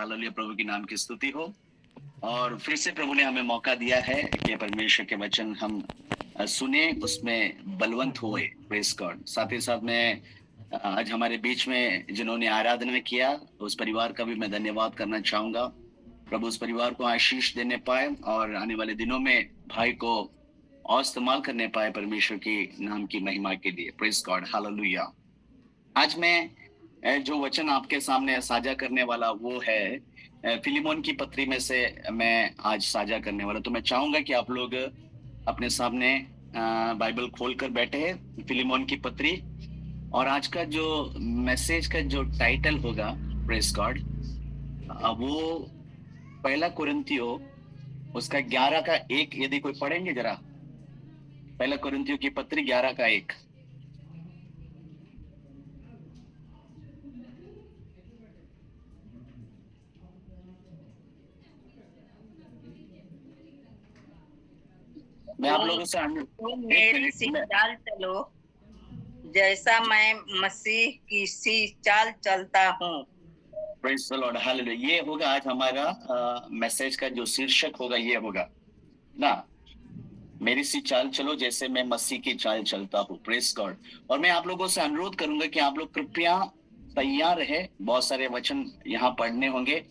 Hallelujah, प्रभु के नाम की स्तुति हो। और फिर से प्रभु ने हमें मौका दिया है कि परमेश्वर के वचन हम सुने, उसमें बलवंत हुए। Praise God. साथ ही साथ में आज हमारे बीच में जिन्होंने आराधना किया, उस परिवार का भी मैं धन्यवाद करना चाहूंगा। प्रभु उस परिवार को आशीष देने पाए और आने वाले दिनों में भाई को और इस्तेमाल करने पाए परमेश्वर की नाम की महिमा के लिए। Praise God, hallelujah. आज मैं जो वचन आपके सामने साझा करने वाला वो है फिलिमोन की पत्री में से मैं आज साझा करने वाला। तो मैं चाहूंगा कि आप लोग अपने सामने बाइबल खोलकर बैठे हैं, फिलिमोन की पत्री। और आज का जो मैसेज का जो टाइटल होगा, प्रेज गॉड, वो पहला कुरिन्थियो उसका 11 का 1, यदि कोई पढ़ेंगे जरा। पहला कुरिन्थियो की पत्री 11 का 1। मैं आप लोगों से तुम मेरी सी चाल चलो जैसा मैं मसीह की सी चाल चलता हूँ। Praise the Lord, hallelujah. ये होगा आज हमारा मैसेज का जो शीर्षक होगा, ये होगा ना, मेरी सी चाल चलो जैसे मैं मसीह की चाल चलता हूँ। Praise God. और मैं आप लोगों से अनुरोध करूंगा कि आप लोग कृपया तैयार रहे। बहुत सारे वचन यहाँ पढ़ने होंगे।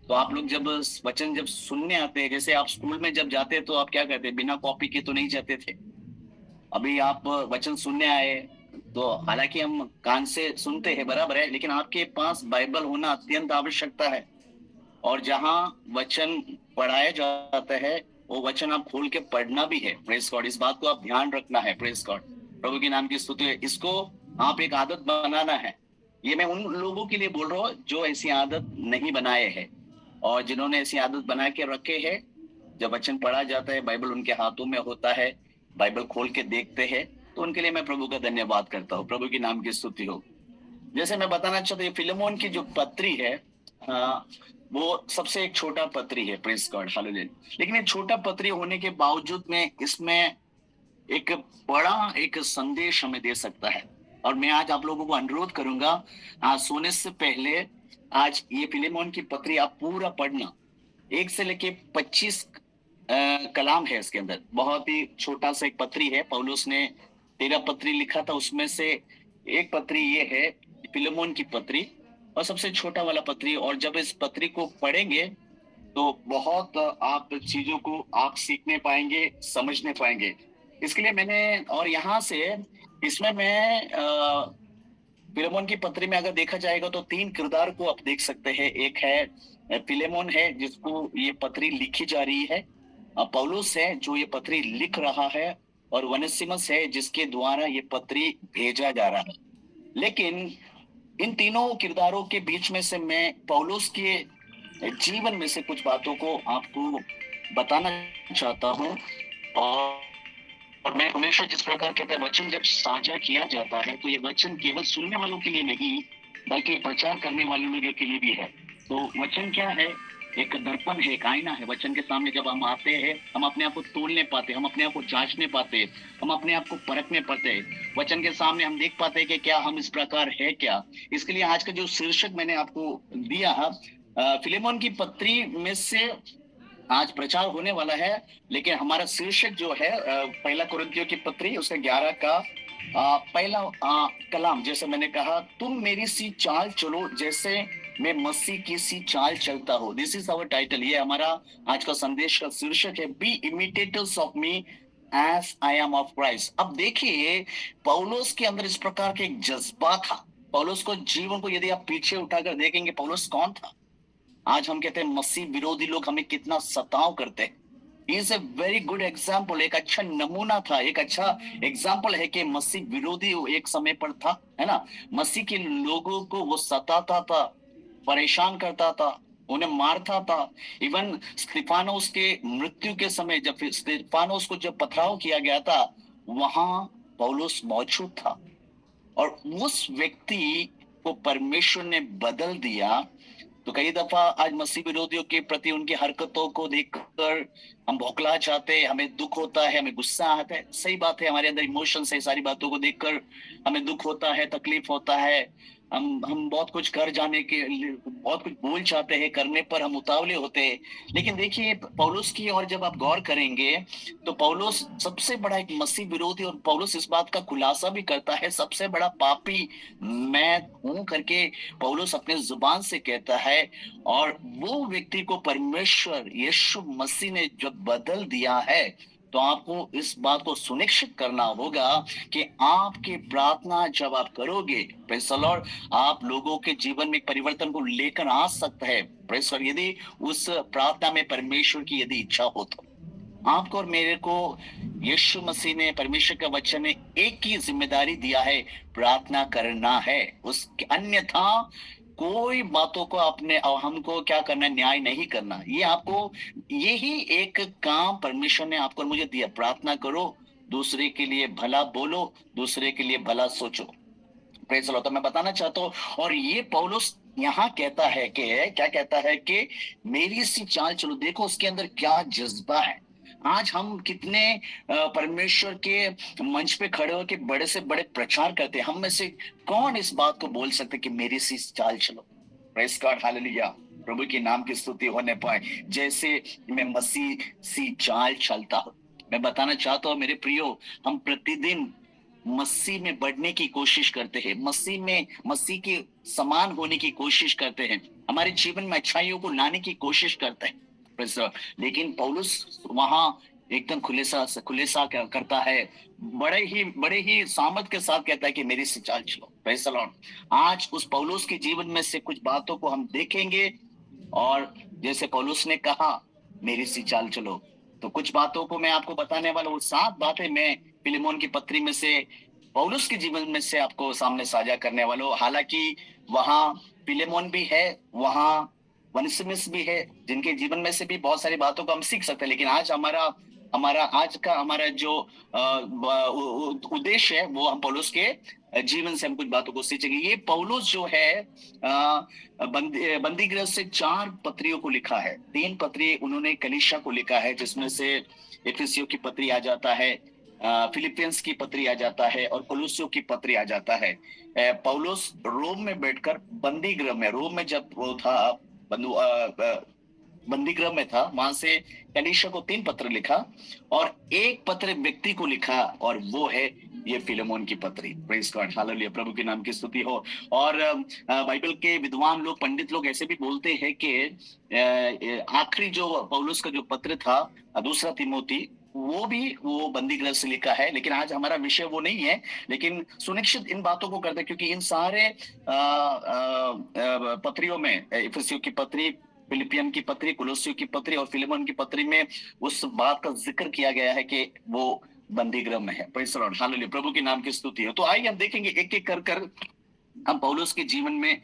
तो आप लोग जब वचन जब सुनने आते हैं, जैसे आप स्कूल में जब जाते तो आप क्या करते, बिना कॉपी के तो नहीं जाते थे। अभी आप वचन सुनने आए तो हालांकि हम कान से सुनते हैं, बराबर है, लेकिन आपके पास बाइबल होना अत्यंत आवश्यकता है। और जहां वचन पढ़ाया जाता है वो वचन आप खोल के पढ़ना भी है। Praise God. इस बात को आप ध्यान रखना है। प्रेज गॉड, प्रभु के नाम की स्तुति है। इसको आप एक आदत बनाना है। ये मैं उन लोगों के लिए बोल रहा हूँ जो ऐसी आदत नहीं बनाए हैं, और जिन्होंने ऐसी आदत बना के रखे हैं। जब वचन पढ़ा जाता है, बाइबल उनके हाथों में होता है, बाइबल खोल के देखते हैं, तो उनके लिए मैं प्रभु का धन्यवाद करता हूँ। प्रभु के नाम की स्तुति हो। जैसे मैं बताना चाहता हूँ, फिलिमोन की जो पत्री है, वो सबसे एक छोटा पत्री है। Praise God, hallelujah. लेकिन ये छोटा पत्री होने के बावजूद में इसमें एक बड़ा एक संदेश हमें दे सकता है। और मैं आज आप लोगों को अनुरोध करूंगा, सोने से पहले आज ये फिलिमोन की पत्री आप पूरा पढ़ना। 1 से लेके 25 कलाम है इसके अंदर। बहुत ही छोटा सा एक पत्री है। पौलुस ने 13 पत्री लिखा था, उसमें से एक पत्री ये है फिलिमोन की पत्री, और सबसे छोटा वाला पत्री। और जब इस पत्री को पढ़ेंगे तो बहुत आप चीजों को आप सीखने पाएंगे, समझने पाएंगे। इसके लिए मैंने, और यहाँ से इसमें मैं फिलेमोन की पत्री में अगर देखा जाएगा तो 3 किरदार को आप देख सकते हैं। एक है फिलेमोन है जिसको ये पत्री लिखी जा रही है, पौलुस है जो ये पत्री लिख रहा है, और वनेसिमस है जिसके द्वारा ये पत्री भेजा जा रहा है। लेकिन इन तीनों किरदारों के बीच में से मैं पौलुस के जीवन में से कुछ बातों को आपको बताना चाहता हूँ। और मैं हमेशा जिस प्रकार के वचन जब साझा किया जाता है तो ये वचन केवल सुनने वालों के लिए नहीं बल्कि प्रचार करने वाले लोगों के लिए भी है। तो वचन क्या है? एक दर्पण है, एक आईना है। वचन के सामने जब हम आते हैं, हम अपने आप को तोलने पाते, हम अपने आप को जांचने पाते, हम अपने आप को परखने पाते। वचन के सामने हम देख पाते कि क्या हम इस प्रकार है क्या। इसके लिए आज का जो शीर्षक मैंने आपको दिया है, फिलेमोन की पत्री में से आज प्रचार होने वाला है। लेकिन हमारा शीर्षक जो है पहला कुरिन्थियों की पत्री उसका 11 का पहला कलाम, जैसे मैंने कहा, तुम मेरी सी चाल चलो जैसे मैं मसीह की सी चाल चलता हूँ। This is our title. ये हमारा आज का संदेश का शीर्षक है, be imitators of me as I am of Christ. अब देखिए, पौलुस के अंदर इस प्रकार के एक जज्बा था। पौलुस को जीवन को यदि आप पीछे उठाकर देखेंगे, पौलुस कौन था? आज हम कहते हैं मसीह विरोधी लोग हमें कितना सताव करते हैं। Is a very good example, एक अच्छा नमूना था, एक अच्छा एग्जाम्पल है कि मसीह विरोधी एक समय पर था, है ना। मसीह के लोगों को वो सताता था, परेशान करता था, उन्हें मारता था। इवन स्तिफानोस के मृत्यु के समय जब स्तिफानोस को जब पथराव किया गया था, वहां पौलुस मौजूद था। और उस व्यक्ति को परमेश्वर ने बदल दिया। तो कई दफा आज मसीह विरोधियों के प्रति उनकी हरकतों को देखकर हम बौखला जाते हैं, हमें दुख होता है, हमें गुस्सा आता है। सही बात है, हमारे अंदर इमोशंस है, सारी बातों को देखकर हमें दुख होता है, तकलीफ होता है, हम बहुत कुछ कर जाने के लिए बहुत कुछ बोल चाहते हैं, करने पर हम उतावले होते हैं। लेकिन देखिए पौलुस की और जब आप गौर करेंगे तो पौलुस सबसे बड़ा एक मसीह विरोधी, और पौलुस इस बात का खुलासा भी करता है, सबसे बड़ा पापी मैं हूं करके पौलुस अपने जुबान से कहता है। और वो व्यक्ति को परमेश्वर यीशु मसीह ने जब बदल दिया है, तो आपको इस बात को सुनिश्चित करना होगा कि आपकी प्रार्थना जब आप करोगे, प्रेज़ द लॉर्ड, आप लोगों के जीवन में परिवर्तन को लेकर आ सकता है। प्रेज़ द लॉर्ड, यदि उस प्रार्थना में परमेश्वर की यदि इच्छा हो तो आपको और मेरे को यीशु मसीह ने, परमेश्वर का वचन ने एक ही जिम्मेदारी दिया है, प्रार्थना करना है। उसके अन्यथा कोई बातों को आपने और हमको क्या करना है, न्याय नहीं करना। ये आपको, यही एक काम परमेश्वर ने आपको और मुझे दिया, प्रार्थना करो, दूसरे के लिए भला बोलो, दूसरे के लिए भला सोचो। Praise the Lord. तो मैं बताना चाहता हूँ, और ये पौलुस यहाँ कहता है कि क्या कहता है कि मेरी सी चाल चलो। देखो उसके अंदर क्या जज्बा है। आज हम कितने परमेश्वर के मंच पे खड़े होकर बड़े से बड़े प्रचार करते हैं। हम में से कौन इस बात को बोल सकते कि मेरी सी चाल चलो। प्रेज़ गॉड, हालेलुया, प्रभु के नाम की स्तुति होने पाए। जैसे मैं मसीह सी चाल चलता हूँ। मैं बताना चाहता हूँ मेरे प्रियो, हम प्रतिदिन मसीह में बढ़ने की कोशिश करते हैं, मसीह के समान होने की कोशिश करते हैं, हमारे जीवन में अच्छाइयों को लाने की कोशिश करते हैं। Praise the Lord। लेकिन पौलुस वहां एकदम खुलेसा क्या करता है, बड़े ही सामर्थ के साथ कहता है कि मेरी से चाल चलो। Praise the Lord। आज उस पौलुस के जीवन में से कुछ बातों को हम देखेंगे, और जैसे पौलुस ने कहा मेरी सी चाल चलो, तो कुछ बातों को मैं आपको बताने वाला हूँ। 7 बातें मैं फिलेमोन की पत्री में से, पौलुस के जीवन में से आपको सामने साझा करने वाला हूँ। हालांकि वहां फिलेमोन भी है, वहां वनसिमिस भी है, जिनके जीवन में से भी बहुत सारी बातों को हम सीख सकते हैं। लेकिन आज हमारा हमारा आज का हमारा जो उद्देश्य है, वो हम पौलुस के जीवन से हम कुछ बातों को सीखेंगे। ये पौलुस जो है बंदी गृह से 4 पत्रियों को लिखा है। 3 पत्री उन्होंने कलीसिया को लिखा है, जिसमें से इफिसियों की पत्री आ जाता है, फिलिपियंस की पत्री आ जाता है, और कोलोसियों की पत्री आ जाता है। पौलुस रोम में बैठकर बंदी गृह में, रोम में जब वो था बंदी गृह में था, वहां से कलीसिया को 3 पत्र लिखा, और एक पत्र व्यक्ति को लिखा, और वो है ये फिलेमोन की पत्री। प्रेज गॉड, हालेलुया, प्रभु के नाम की स्तुति हो। और बाइबल के विद्वान लोग, पंडित लोग ऐसे भी बोलते हैं कि आखिरी जो पौलुस का जो पत्र था, दूसरा तिमोथी, वो बंदी गृह से लिखा है। लेकिन आज हमारा विषय वो नहीं है, लेकिन सुनिश्चित इन बातों को करते, क्योंकि इन सारे पत्रियों में, इफिसियों की पत्री, फिलिपियन की पत्री, कोलोसियों की पत्री और फिलेमोन की पत्री में उस बात का जिक्र किया गया है कि वो बंदी गृह में है। प्रेज़ द लॉर्ड, हालेलुया, प्रभु के नाम की स्तुति हो। तो आइए हम देखेंगे एक एक कर हम पौलुस के जीवन में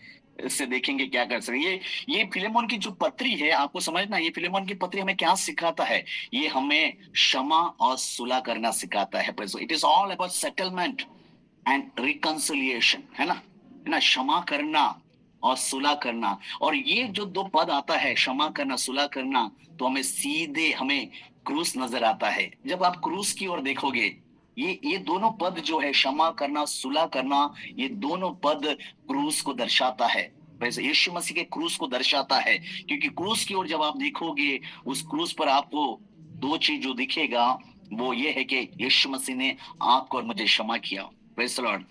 से देखेंगे क्या कर सकते। ये फिलेमोन की जो पत्री है, आपको समझना, ये फिलेमोन की पत्री हमें क्या सिखाता है। ये हमें क्षमा और सुलह करना सिखाता है। It is all about settlement and reconciliation, है ना, क्षमा करना और सुलह करना। और ये जो 2 पद आता है, क्षमा करना, सुलह करना, तो हमें सीधे हमें क्रूस नजर आता है। जब आप क्रूस की ओर देखोगे, ये दोनों पद जो है, क्षमा करना, सुलह करना, ये दोनों पद क्रूस को दर्शाता है। वैसे यीशु मसीह के क्रूस को दर्शाता है, क्योंकि क्रूस की ओर जब आप देखोगे, उस क्रूस पर आपको 2 चीज जो दिखेगा, वो ये है कि यीशु मसीह ने आपको और मुझे क्षमा किया। Praise the Lord.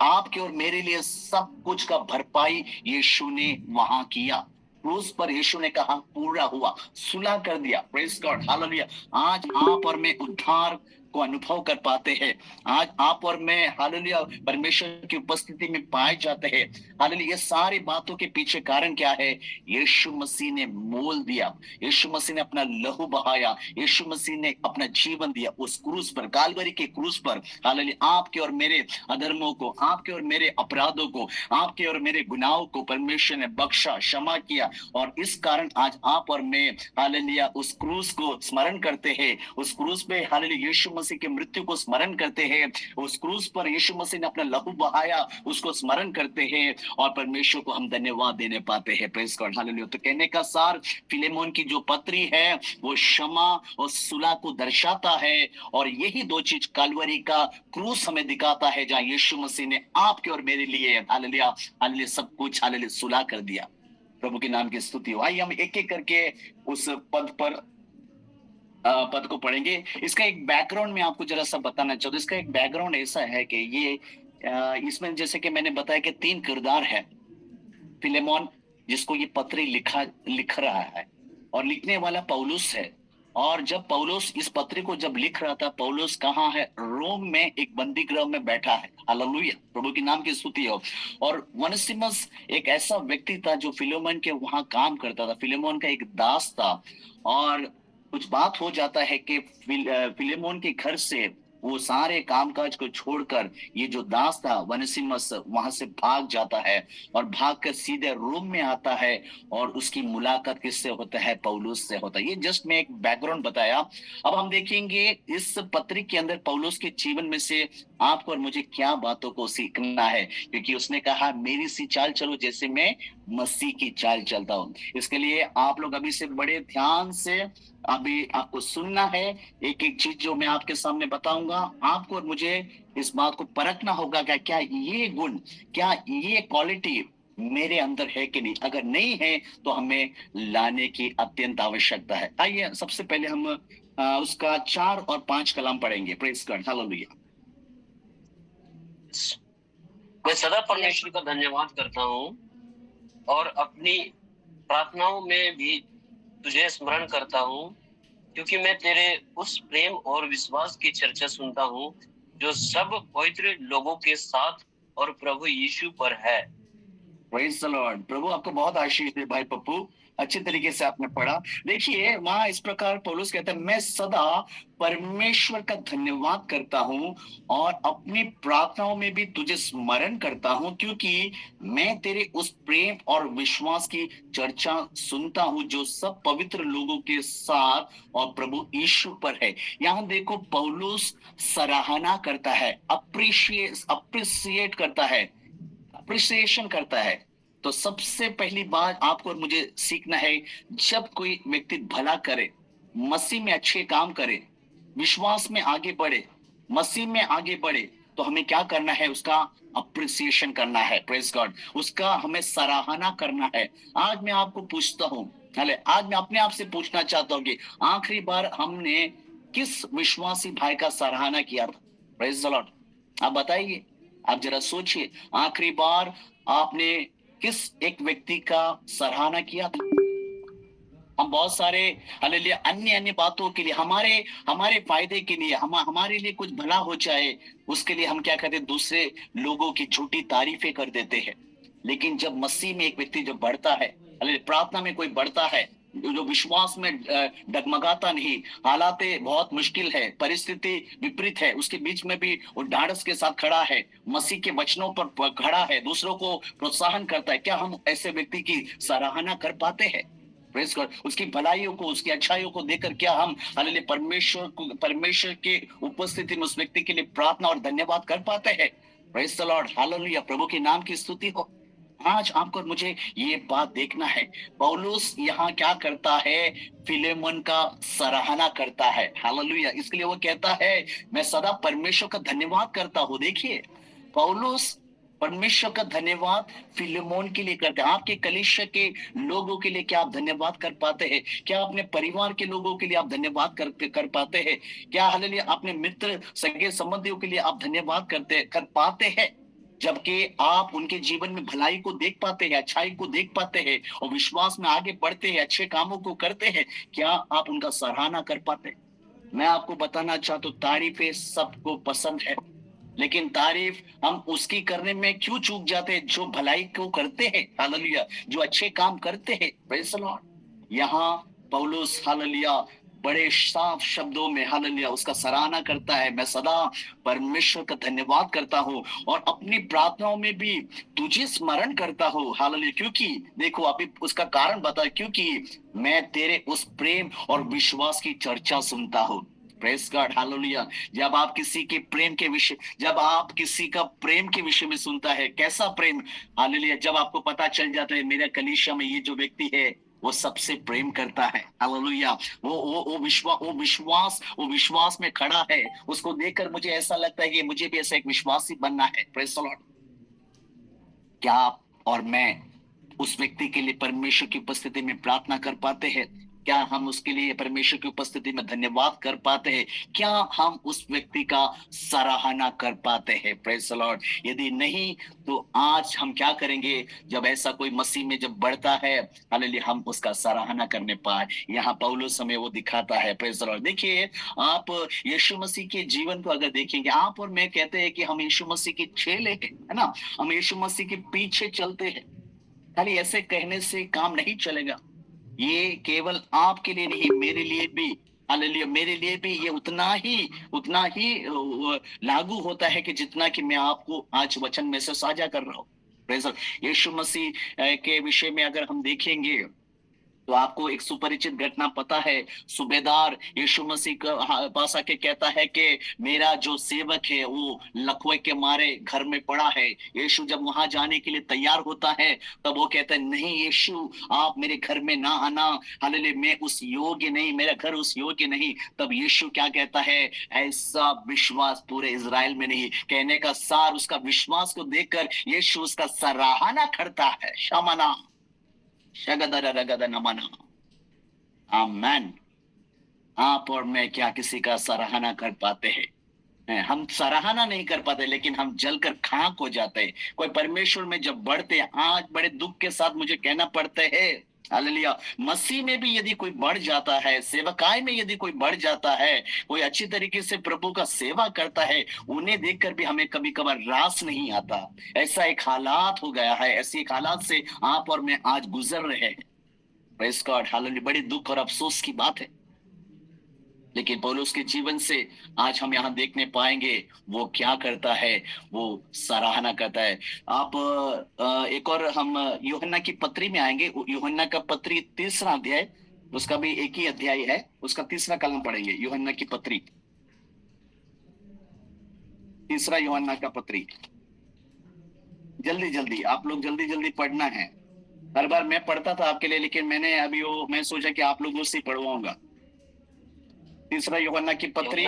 आपके और मेरे लिए सब कुछ का भरपाई यीशु ने वहां किया। क्रूस पर यीशु ने कहा पूरा हुआ, सुलह कर दिया। Praise God, hallelujah. आज आप और मैं उद्धार को अनुभव कर पाते हैं। आज आप और मैं, हालेलुया, परमेश्वर की उपस्थिति में पाए जाते हैं। हालेलुया। ये सारी बातों के पीछे कारण क्या है? यीशु मसीह ने मोल दिया, यीशु मसीह ने अपना लहू बहाया, यीशु मसीह ने अपना जीवन दिया उस क्रूस पर, कालवरी के क्रूस पर। हालेलुया। आपके और मेरे अधर्मों को, आपके और मेरे अपराधों को, आपके और मेरे गुनाहों को परमेश्वर ने बख्शा, क्षमा किया, और इस कारण आज आप और मैं, हालेलुया, उस क्रूस को स्मरण करते हैं। उस क्रूस पे, हालेलुया, यीशु मसीह की मृत्यु को स्मरण करते हैं, उस क्रूस पर यीशु मसीह ने अपना लहू बहाया, उसको स्मरण करते हैं और परमेश्वर को हम धन्यवाद देने पाते हैं। Praise God, hallelujah. तो कहने का सार, फिलेमोन की जो पत्री है वो क्षमा और सुलह को दर्शाता है, और यही दो चीज कालवरी का क्रूस हमें दिखाता है, जहां यीशु मसीह ने आपके और मेरे लिए हालेलुया हालेलुया सब कुछ हालेलुया सुलह कर दिया। प्रभु के नाम की स्तुति हो। आइए हम एक एक करके उस पद को पढ़ेंगे। इसका एक बैकग्राउंड में आपको जरा सा बताना चाहूँ। इसका एक बैकग्राउंड ऐसा है कि ये इसमें जैसे कि मैंने बताया कि 3 किरदार है। फिलेमोन, जिसको ये पत्री लिख रहा है, और लिखने वाला पौलुस है। और जब पौलुस इस पत्री को जब लिख रहा था, पौलुस कहाँ है? रोम में एक बंदी गृह में बैठा है। हालेलुया, प्रभु के नाम की स्तुति हो। और वनसिमस एक ऐसा व्यक्ति था जो फिलेमोन के वहां काम करता था, फिलेमोन का एक दास था। और कुछ बात हो जाता है कि फिलेमोन के घर से वो सारे कामकाज को छोड़कर ये जो दास था वनसिमस वहां से भाग जाता है, और भागकर सीधे रोम में आता है, और उसकी मुलाकात किससे होता है? पौलुस से होता है। ये जस्ट मैं एक बैकग्राउंड बताया। अब हम देखेंगे इस पत्री के अंदर पौलुस के जीवन में से आपको और मुझे क्या बातों को सीखना है, क्योंकि उसने कहा मेरी सी चाल चलो जैसे मैं मसीह की चाल चलता हूँ। इसके लिए आप लोग अभी से बड़े ध्यान से अभी आपको सुनना है। एक एक चीज जो मैं आपके सामने बताऊंगा, आपको और मुझे इस बात को परखना होगा कि क्या ये गुण, क्या ये क्वालिटी मेरे अंदर है कि नहीं। अगर नहीं है तो हमें लाने की अत्यंत आवश्यकता है। आइए सबसे पहले हम उसका 4 और 5 कलाम पढ़ेंगे। Praise God, hallelujah. मैं सदा परमेश्वर का धन्यवाद करता हूँ और अपनी प्रार्थनाओं में भी तुझे स्मरण करता हूँ, क्योंकि मैं तेरे उस प्रेम और विश्वास की चर्चा सुनता हूँ जो सब पवित्र लोगों के साथ और प्रभु यीशु पर है। Praise the Lord. प्रभु आपको बहुत आशीष दे भाई पप्पू, अच्छे तरीके से आपने पढ़ा। देखिए वहां इस प्रकार पौलुस कहता है, मैं सदा परमेश्वर का धन्यवाद करता हूं और अपनी प्रार्थनाओं में भी तुझे स्मरण करता हूं, क्योंकि मैं तेरे उस प्रेम और विश्वास की चर्चा सुनता हूं जो सब पवित्र लोगों के साथ और प्रभु यीशु पर है। यहाँ देखो पौलुस सराहना करता है, अप्रिशिएट करता है, अप्रिसिएशन करता है। तो सबसे पहली बात आपको और मुझे सीखना है, जब कोई व्यक्ति भला करे, मसीह में अच्छे काम करे, विश्वास में आगे बढ़े, मसीह में आगे बढ़े, तो हमें क्या करना है? उसका अप्रिसिएशन करना है। प्रेज गॉड, उसका हमें सराहना करना है। आज मैं आपको पूछता हूँ, आज मैं अपने आप से पूछना चाहता हूँ कि आखिरी बार हमने किस विश्वासी भाई का सराहना किया था? प्रेज द लॉर्ड, आप बताइए, आप जरा सोचिए, आखिरी बार आपने किस एक व्यक्ति का सराहना किया था? हम बहुत सारे हालेलुया अन्य अन्य बातों के लिए, हमारे फायदे के लिए, हमारे लिए कुछ भला हो जाए, उसके लिए हम क्या करते हैं? दूसरे लोगों की झूठी तारीफें कर देते हैं। लेकिन जब मसीह में एक व्यक्ति जो बढ़ता है, प्रार्थना में कोई बढ़ता है, जो विश्वास में डगमगाता नहीं, हालातें बहुत मुश्किल है, परिस्थिति विपरीत है, उसके बीच में भी वो ढाढ़स के साथ खड़ा है, मसीह के वचनों पर खड़ा है, दूसरों को प्रोत्साहन करता है, क्या हम ऐसे व्यक्ति की सराहना कर पाते हैं? प्रेज गॉड, उसकी भलाइयों को, उसकी अच्छाइयों को देखकर क्या हम हालेलुया परमेश्वर के उपस्थिति में उस व्यक्ति के लिए प्रार्थना और धन्यवाद कर पाते हैं? प्रेज द लॉर्ड, हालेलुया, प्रभु के नाम की स्तुति हो। आज आपको और मुझे ये बात देखना है, पौलुस यहाँ क्या करता है? फिलेमोन का सराहना करता है। हालेलुया, इसके लिए वो कहता है मैं सदा परमेश्वर का धन्यवाद करता हूँ। देखिए पौलुस परमेश्वर का धन्यवाद फिलेमोन के लिए करते हैं। आपके कलीसिया के लोगों के लिए क्या आप धन्यवाद कर पाते हैं? क्या अपने परिवार के लोगों के लिए आप धन्यवाद कर पाते हैं? क्या हालेलुया अपने मित्र सगे संबंधियों के लिए आप धन्यवाद कर पाते हैं? जबकि आप उनके जीवन में भलाई को देख पाते हैं, अच्छाई को देख पाते हैं, और विश्वास में आगे बढ़ते हैं, अच्छे कामों को करते हैं, क्या आप उनका सराहना कर पाते हैं? मैं आपको बताना चाहता हूँ, तारीफें सबको पसंद है, लेकिन तारीफ हम उसकी करने में क्यों चूक जाते हैं? जो भलाई को करते हैं, हालेलुया, जो अच्छे काम करते हैं। Praise the Lord. यहाँ पौलुस हालेलुया बड़े साफ शब्दों में हालेलुया उसका सराहना करता है, मैं सदा परमेश्वर का धन्यवाद करता हूँ और अपनी प्रार्थनाओं में भी तुझे स्मरण करता हूँ। हालेलुया, क्योंकि देखो अभी उसका कारण बता, क्योंकि मैं तेरे उस प्रेम और विश्वास की चर्चा सुनता हूँ। Press God hallelujah. जब आप किसी के प्रेम के विषय, जब आप किसी का प्रेम के विषय में सुनता है, कैसा प्रेम, हालेलुया, जब आपको पता चल जाता है मेरा कलीसिया में ये जो व्यक्ति है वो सबसे प्रेम करता है, हालेलुया, वो विश्वास में खड़ा है, उसको देखकर मुझे ऐसा लगता है कि मुझे भी ऐसा एक विश्वासी बनना है। Praise the Lord. क्या आप और मैं उस व्यक्ति के लिए परमेश्वर की उपस्थिति में प्रार्थना कर पाते हैं? क्या हम उसके लिए परमेश्वर की उपस्थिति में धन्यवाद कर पाते हैं? क्या हम उस व्यक्ति का सराहना कर पाते हैं? Praise the Lord. यदि नहीं तो आज हम क्या करेंगे? जब ऐसा कोई मसीह में जब बढ़ता है, हालेलुया, हम उसका सराहना करने पाए। यहाँ पौलुस हमें वो दिखाता है। Praise the Lord. देखिए, आप यीशु मसीह के जीवन को अगर देखेंगे, आप और मैं कहते हैं कि हम यीशु मसीह के चेले हैं, है ना, हम यीशु मसीह के पीछे चलते हैं। खाली ऐसे कहने से काम नहीं चलेगा। ये केवल आपके लिए नहीं, मेरे लिए भी, हालेलुया, मेरे लिए भी ये उतना ही लागू होता है कि जितना कि मैं आपको आज वचन में से साझा कर रहा हूँ। Praise the Lord. Yeshu Masih के विषय में अगर हम देखेंगे तो आपको एक सुपरिचित घटना पता है। सूबेदार यीशु मसीह के पास आके कहता है कि मेरा जो सेवक है वो लकवे के मारे घर में पड़ा है। यीशु जब वहां जाने के लिए तैयार होता है तब वो कहता है, नहीं यीशु, आप मेरे घर में ना आना, हालेलुया, मैं उस योग्य नहीं, मेरा घर उस योग्य नहीं। तब यीशु क्या कहता है? ऐसा विश्वास पूरे इजराइल में नहीं। कहने का सार, उसका विश्वास को देखकर यीशु उसका सराहना करता है। शमना नमना। आमेन। आप और मैं क्या किसी का सराहना कर पाते हैं? हम सराहना नहीं कर पाते, लेकिन हम जलकर खाक हो जाते हैं। कोई परमेश्वर में जब बढ़ते हैं, आज बड़े दुख के साथ मुझे कहना पड़ता है, हालेलुया, मसीह में भी यदि कोई बढ़ जाता है, सेवकाई में यदि कोई बढ़ जाता है, कोई अच्छी तरीके से प्रभु का सेवा करता है, उन्हें देखकर भी हमें कभी कभार रास नहीं आता। ऐसा एक हालात हो गया है, ऐसी एक हालात से आप और मैं आज गुजर रहे हैं। Praise God, hallelujah. बड़ी दुख और अफसोस की बात है, लेकिन पौलुस के जीवन से आज हम यहाँ देखने पाएंगे वो क्या करता है, वो सराहना करता है। आप एक और हम यूहन्ना की पत्री में आएंगे। यूहन्ना का पत्री 3रा अध्याय, उसका भी एक ही अध्याय है, उसका 3रा कलम पढ़ेंगे। यूहन्ना की पत्री, 3रा यूहन्ना का पत्री। जल्दी जल्दी आप लोग जल्दी पढ़ना है। हर बार मैं पढ़ता था आपके लिए, लेकिन मैंने अभी मैं सोचा कि आप लोगों से पढ़वाऊंगा। 3रा यूहन्ना की पत्री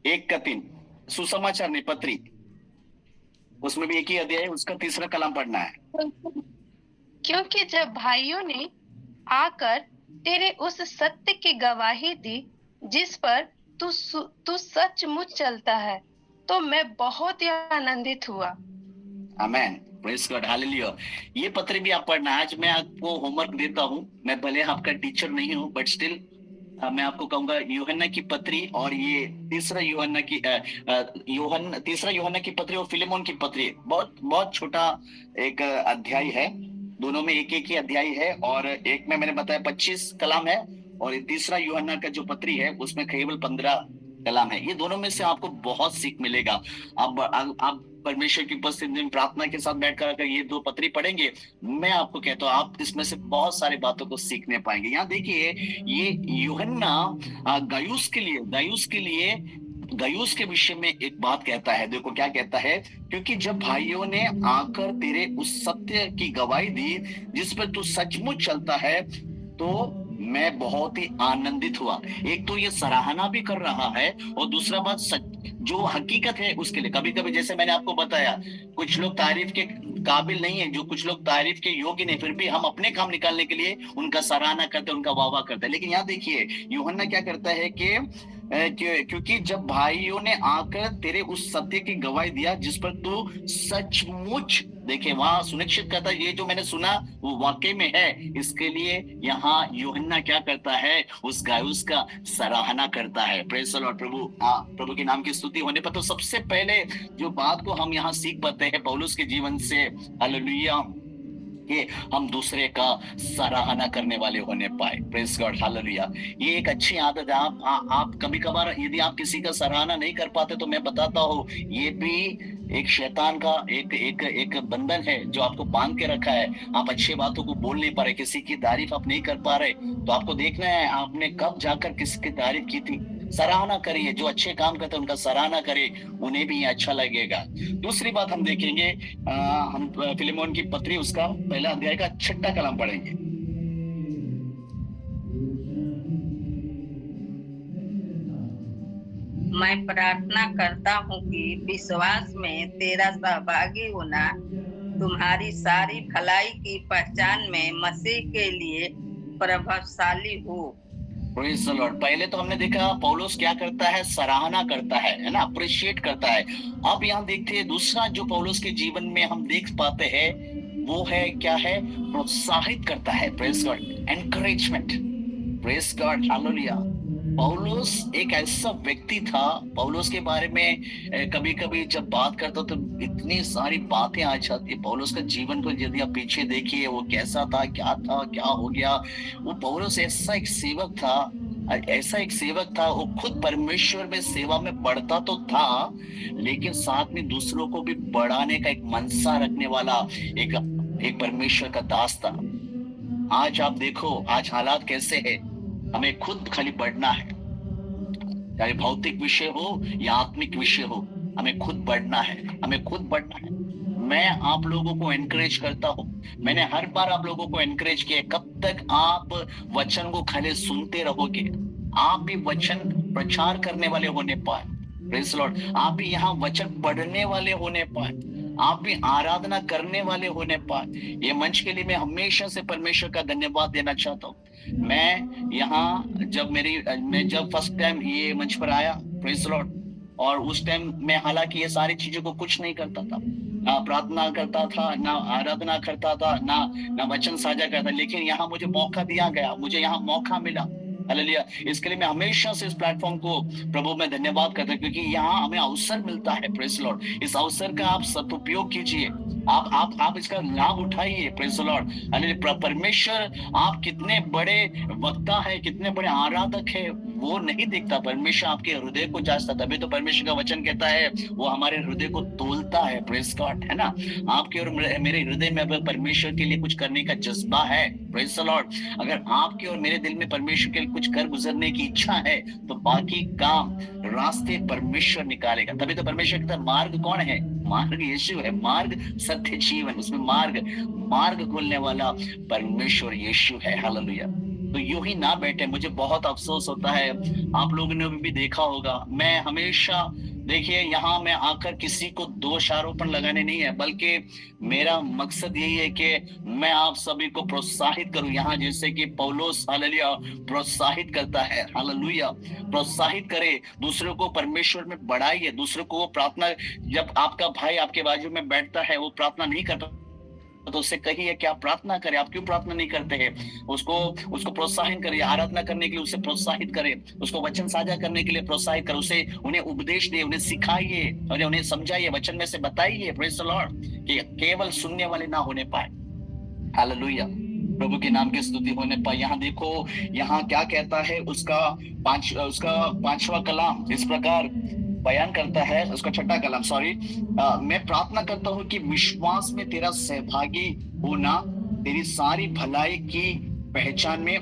1-3, सुसमाचार नहीं, पत्री, उसमें भी एक ही अध्याय है, उसका 3रा कलम पढ़ना है। क्योंकि जब भाइयों ने आकर तेरे उस सत्य की गवाही दी जिस पर तू सचमुच चलता है, तो मैं बहुत ही आनंदित हुआ। आमेन। Praise God, hallelujah. ये पत्र भी आप पढ़ना। आज मैं आपको होमवर्क देता हूँ। मैं भले आपका टीचर नहीं हूँ, बट स्टिल मैं आपको कहूंगा यूहन्ना की पत्री और ये 3रा यूहन्ना की 3रा यूहन्ना की पत्री और फिलेमोन की पत्री, बहुत छोटा एक अध्याय है। दोनों में एक ही अध्याय है, और एक में मैंने बताया 25 कलाम है, और 3रा यूहन्ना का जो पत्री है उसमें केवल 15 कलाम है। ये दोनों में से आपको बहुत सीख मिलेगा। आप परमेश्वर की उपस्थिति में प्रार्थना के साथ बैठकर अगर ये 2 पत्री पढ़ेंगे, मैं आपको कहता हूँ आप इसमें से बहुत सारी बातों को सीखने पाएंगे। यहाँ देखिए, ये यूहन्ना गयुस के विषय में एक बात कहता है। देखो क्या कहता है, क्योंकि जब भाइयों ने आकर तेरे उस सत्य की गवाही दी जिस पर तू सचमुच चलता है, तो मैं बहुत ही आनंदित हुआ। एक तो ये सराहना भी कर रहा है, और दूसरा बात जो हकीकत है उसके लिए। कभी कभी जैसे मैंने आपको बताया, कुछ लोग तारीफ के काबिल नहीं है, जो कुछ लोग तारीफ के योग्य नहीं, फिर भी हम अपने काम निकालने के लिए उनका सराहना करते हैं, उनका वाह करते हैं। लेकिन यहाँ देखिए यूहन्ना क्या करता है कि क्योंकि जब भाइयों ने आकर तेरे उस सत्य की गवाही दिया जिस पर तू सचमुच, देखे वहां सुनिश्चित करता है ये जो मैंने सुना वो वाकई में है। इसके लिए यहाँ यूहन्ना क्या करता है, उस गायुस का सराहना करता है। Praise the Lord. प्रभु के नाम की स्तुति होने पर तो सबसे पहले जो बात को हम यहाँ सीख पाते हैं पौलुस के जीवन से, हालेलुया, कि हम दूसरे का सराहना करने वाले होने पाए। Praise God, hallelujah. ये एक अच्छी आदत है। आप कभी कभार यदि आप किसी का सराहना नहीं कर पाते, तो मैं बताता हूँ ये भी एक शैतान का एक बंधन है जो आपको बांध के रखा है। आप अच्छी बातों को बोल नहीं पा रहे, किसी की तारीफ आप नहीं कर पा रहे, तो आपको देखना है आपने कब जाकर किसकी तारीफ की थी। सराहना करिए, जो अच्छे काम करते हैं उनका सराहना करें, उन्हें भी अच्छा लगेगा। दूसरी बात हम देखेंगे, हम फिलेमोन की पत्री उसका पहला अध्याय का 6 कलम पढ़ेंगे। मैं प्रार्थना करता हूँ कि विश्वास में तेरा सहभागी होना तुम्हारी सारी भलाई की पहचान में मसीह के लिए प्रभावशाली हो। Praise the Lord. पहले तो हमने देखा पौलुस क्या करता है, सराहना करता है ना, अप्रिशिएट करता है। अब यहाँ देखते हैं दूसरा जो पौलुस के जीवन में हम देख पाते हैं, वो है क्या है, प्रोत्साहित करता है। Praise God, encouragement. Praise God, hallelujah. पौलुस एक ऐसा व्यक्ति था, पौलुस के बारे में कभी कभी जब बात करता तो इतनी सारी बातें आ जाती है। पौलुस का जीवन को यदि आप पीछे देखिए, वो कैसा था, क्या हो गया। वो पौलुस ऐसा एक सेवक था, वो खुद परमेश्वर में सेवा में बढ़ता तो था, लेकिन साथ में दूसरों को भी बढ़ाने का एक मनसा रखने वाला एक परमेश्वर का दास था। आज आप देखो, आज हालात कैसे है, हमें खुद खाली बढ़ना है, चाहे भौतिक विषय हो या आत्मिक विषय हो, हमें खुद बढ़ना है। मैं आप लोगों को एनकरेज करता हूँ, मैंने हर बार आप लोगों को एनकरेज किया, कब तक आप वचन को खाली सुनते रहोगे, आप भी वचन प्रचार करने वाले होने पाए। Praise the Lord. आप भी यहाँ वचन पढ़ने वाले होने पाए, आप भी आराधना करने वाले होने पाए। ये मंच के लिए मैं हमेशा से परमेश्वर का धन्यवाद देना चाहता हूँ। मैं यहाँ जब फर्स्ट टाइम ये मंच पर आया, प्रेज़ द लॉर्ड, और उस टाइम मैं हालांकि ये सारी चीजों को कुछ नहीं करता था, ना प्रार्थना करता था, ना आराधना करता था, ना वचन साझा करता, लेकिन यहाँ मुझे मौका दिया गया, मुझे यहाँ मौका मिला। हालेलुया। इसके लिए मैं हमेशा से इस प्लेटफॉर्म को प्रभु में धन्यवाद करता हूँ, क्योंकि यहाँ हमें अवसर मिलता है। Praise the Lord. इस अवसर का आप सदुपयोग कीजिए, आप इसका लाभ उठाइए। Praise the Lord. हालेलुया। परमेश्वर आप कितने बड़े वक्ता है, कितने बड़े आराधक है, वो नहीं देखता, परमेश्वर आपके हृदय को जांचता। तभी तो परमेश्वर का वचन कहता है वो हमारे हृदय को तोलता है। प्रेज़ गॉड, है ना। आपके और मेरे हृदय में अगर परमेश्वर के लिए कुछ करने का जज्बा है, प्रेज़ द लॉर्ड, अगर आपके और मेरे दिल में परमेश्वर के लिए कुछ कर गुजरने की इच्छा है, तो बाकी काम रास्ते परमेश्वर निकालेगा। तभी तो परमेश्वर कहता है मार्ग कौन है, मार्ग यीशु है, मार्ग सत्य जीवन, उसमें मार्ग खोलने वाला परमेश्वर यीशु है। हालेलुया। तो यूं ही ना बैठे। मुझे बहुत अफसोस होता है, आप लोगों ने भी देखा होगा, मैं हमेशा, देखिए यहाँ मैं आकर किसी को दोष आरोपण लगाने नहीं है, बल्कि मेरा मकसद यही है कि मैं आप सभी को प्रोत्साहित करूं। यहाँ जैसे कि पौलुस, हालेलुया, प्रोत्साहित करता है, हालेलुया, प्रोत्साहित करे, दूसरों को परमेश्वर में बढ़ाइए, दूसरों को प्रार्थना, जब आपका भाई आपके बाजू में बैठता है, वो प्रार्थना नहीं करता, तो उससे कहिए कि आप प्रार्थना करें, आप क्यों प्रार्थना नहीं करते हैं, उसको प्रोत्साहन करिए, आराधना करने के लिए उसे प्रोत्साहित करें, उसको वचन साझा करने के लिए प्रोत्साहित करें, उसे उन्हें उपदेश दे, उन्हें सिखाइए और उन्हें समझाइए, वचन में से बताइए। Praise the Lord. कि केवल सुनने वाले ना होने पाए। हालेलुया। प्रभु के नाम की स्तुति होने पाए। यहाँ देखो, यहाँ क्या कहता है, उसका 5वां कलाम इस प्रकार बयान करता है, उसका 6 कलाम, सॉरी, मैं प्रार्थना करता हूँ कि विश्वास में तेरा सहभागी होना तेरी सारी भलाई की पहचान में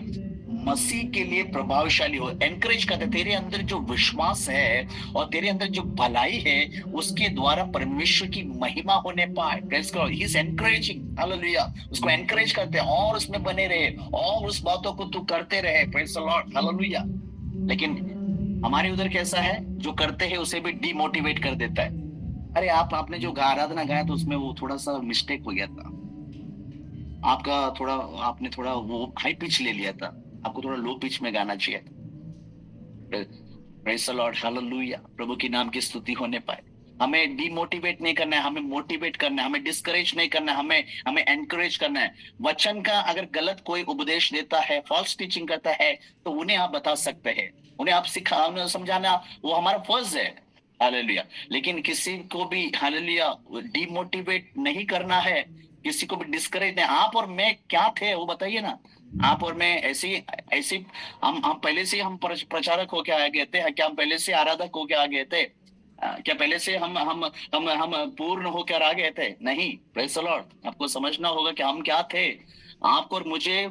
मसीह के लिए प्रभावशाली हो। एनकरेज करते, तेरे अंदर जो विश्वास है और तेरे अंदर जो भलाई है, उसके द्वारा परमेश्वर की महिमा होने पाए। Praise God. He is encouraging, hallelujah. उसको एनकरेज करते हैं और उसमें बने रहे और उस बातों को तू करते रहे। Praise the Lord, hallelujah. लेकिन हमारे उधर कैसा है, जो करते हैं उसे भी डिमोटिवेट कर देता है। अरे आपने जो आराधना गाया तो उसमें वो थोड़ा सा मिस्टेक हो गया था, आपने थोड़ा वो हाई पिच ले लिया था, आपको थोड़ा लो पिच में गाना चाहिए था। Praise the Lord, hallelujah. प्रभु के नाम की स्तुति होने पाए। हमें डिमोटिवेट नहीं करना है, हमें मोटिवेट करना है, हमें डिस्करेज नहीं करना है, हमें एनकरेज करना है। वचन का अगर गलत कोई उपदेश देता है, फॉल्स टीचिंग करता है, तो उन्हें आप बता सकते हैं, उन्हें आप समझाना वो हमारा फर्ज है। हालेलुया। लेकिन किसी को भी, हालेलुया, डिमोटिवेट नहीं करना है, किसी को भी डिस्करेज नहीं। आप और मैं क्या थे वो बताइए ना। आप और मैं ऐसी हम पहले से हम प्रचारक होके आ गए थे क्या? हम पहले से आराधक होके आ गए थे क्या? पहले से हम पूर्ण होकर आ गए थे? नहीं। Praise the Lord. आपको समझना होगा कि हम क्या थे। आपको और मुझे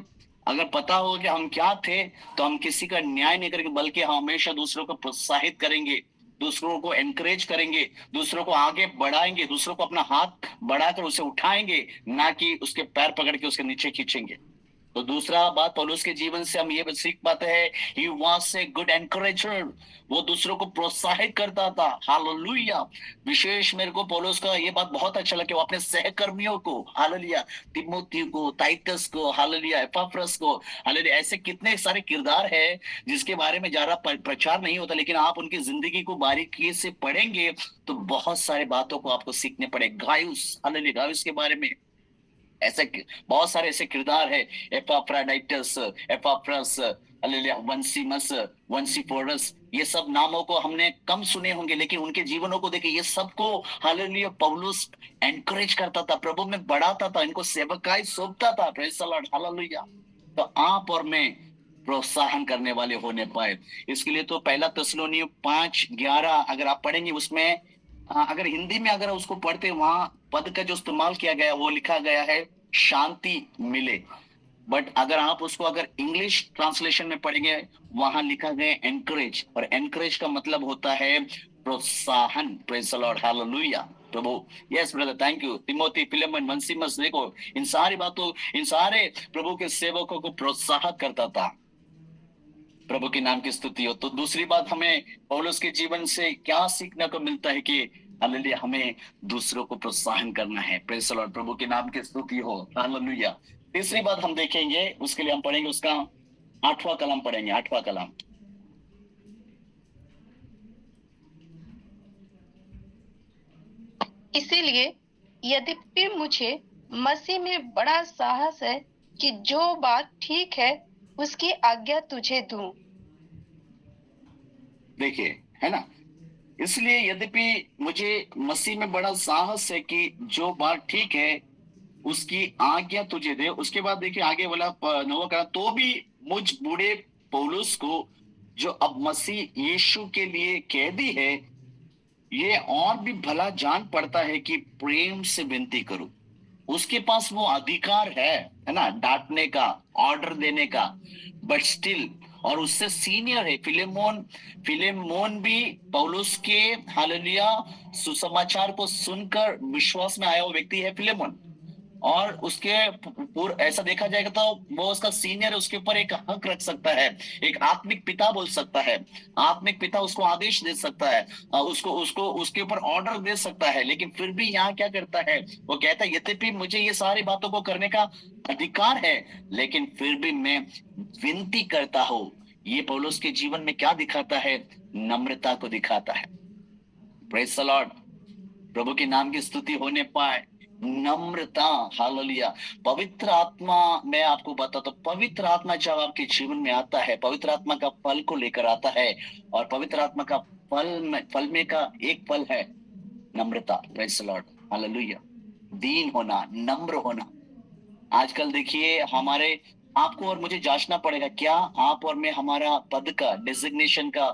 अगर पता हो कि हम क्या थे, तो हम किसी का न्याय नहीं करेंगे, बल्कि हम हमेशा दूसरों को प्रोत्साहित करेंगे, दूसरों को एनकरेज करेंगे, दूसरों को आगे बढ़ाएंगे, दूसरों को अपना हाथ बढ़ाकर उसे उठाएंगे, ना कि उसके पैर पकड़ के उसके नीचे खींचेंगे। तो दूसरा बात पौलुस के जीवन से हम ये सीख पाते हैं, ही वाज ए गुड एनकरेजर। वो दूसरों को प्रोत्साहित करता था। हालेलुया। विशेष मेरे को पौलुस का ये बात बहुत अच्छा लगा कि वो अपने सहकर्मियों को, हालेलुया, तिमोथी को, टाइटस को, हालेलुया, एपफ्रस को, हालेलुया, ऐसे कितने सारे किरदार है जिसके बारे में ज्यादा प्रचार नहीं होता, लेकिन आप उनकी जिंदगी को बारीकी से पढ़ेंगे तो बहुत सारी बातों को आपको सीखने पड़े। गायुस, हालेलुया, गायुस के बारे में ऐसे बहुत सारे ऐसे किरदार है। एपाफ्रोडाइटस, एपाफ्रस, हालेलुया, वंसीमस, वंसीफोरस, ये सब नामों को हमने कम सुने होंगे, लेकिन उनके जीवनों को देखिए, ये सबको हालेलुया पौलुस एनकरेज करता था, प्रभु में बढ़ाता था, इनको सेवकाई सौंपता था। Praise the Lord, hallelujah. तो आप और मैं प्रोत्साहन करने वाले होने पाए, इसके लिए तो पहला थिस्सलुनीय 5:11 अगर आप पढ़ेंगे, उसमें अगर हिंदी में अगर उसको पढ़ते, वहां पद का जो इस्तेमाल किया गया वो लिखा गया है शांति मिले। बट अगर आप उसको अगर इंग्लिश ट्रांसलेशन में पढ़ेंगे, वहां लिखा गया एनकरेज, और एनकरेज का मतलब होता है प्रोत्साहन। Praise the Lord, hallelujah. प्रभु, yes brother, thank you. Timothy, Philemon, Onesimus, देखो इन सारी बातों, इन सारे प्रभु के सेवकों को प्रोत्साहित करता था। प्रभु के नाम की स्तुति हो। तो दूसरी बात हमें पौलुस के जीवन से क्या सीखने को मिलता है कि हालेलुया, हमें दूसरों को प्रोत्साहन करना है। प्रेज़ द लॉर्ड, प्रभु के नाम की स्तुति हो, हालेलुया। तीसरी बात हम देखेंगे, उसके लिए हम पढ़ेंगे उसका 8वां कलम पढ़ेंगे, 8वां कलम। इसीलिए यद्यपि मुझे मसीह में बड़ा साहस है कि जो बात ठीक है उसकी आज्ञा तुझे दूं। देखिए, है ना, इसलिए यद्यपि मुझे मसीह में बड़ा साहस है कि जो बात ठीक है उसकी आज्ञा तुझे दे। उसके बाद देखिए आगे वाला 9वां कलम, तो भी मुझ बूढ़े पौलुस को, जो अब मसीह यीशु के लिए कैदी है, ये और भी भला जान पड़ता है कि प्रेम से विनती करूं। उसके पास वो अधिकार है ना, डांटने का, ऑर्डर देने का, बट स्टिल, और उससे सीनियर है फिलेमोन। फिलेमोन भी पौलुस के हालेलुया सुसमाचार को सुनकर विश्वास में आया हुआ व्यक्ति है फिलेमोन, और उसके ऐसा देखा जाएगा तो वो उसका सीनियर है, उसके ऊपर एक हक रख सकता है, एक आत्मिक पिता बोल सकता है, आत्मिक पिता उसको आदेश दे सकता है, उसको उसको उसके ऊपर ऑर्डर दे सकता है। लेकिन फिर भी यहाँ क्या करता है, वो कहता है यद्यपि मुझे ये सारी बातों को करने का अधिकार है, लेकिन फिर भी मैं विनती करता हूँ। ये पौलुस के जीवन में क्या दिखाता है? नम्रता को दिखाता है। प्रेज़ द लॉर्ड, प्रभु के नाम की स्तुति होने पाए। नम्रता, हालेलुया। पवित्र आत्मा, मैं आपको बताता हूं, पवित्र आत्मा जब आपके जीवन में आता है, पवित्र आत्मा का फल को लेकर आता है, और पवित्र आत्मा का फल में का एक फल है नम्रता। Praise the Lord, hallelujah. दीन होना, नम्र होना। आजकल देखिए हमारे, आपको और मुझे जांचना पड़ेगा, क्या आप और मैं हमारा पद का, डेजिग्नेशन का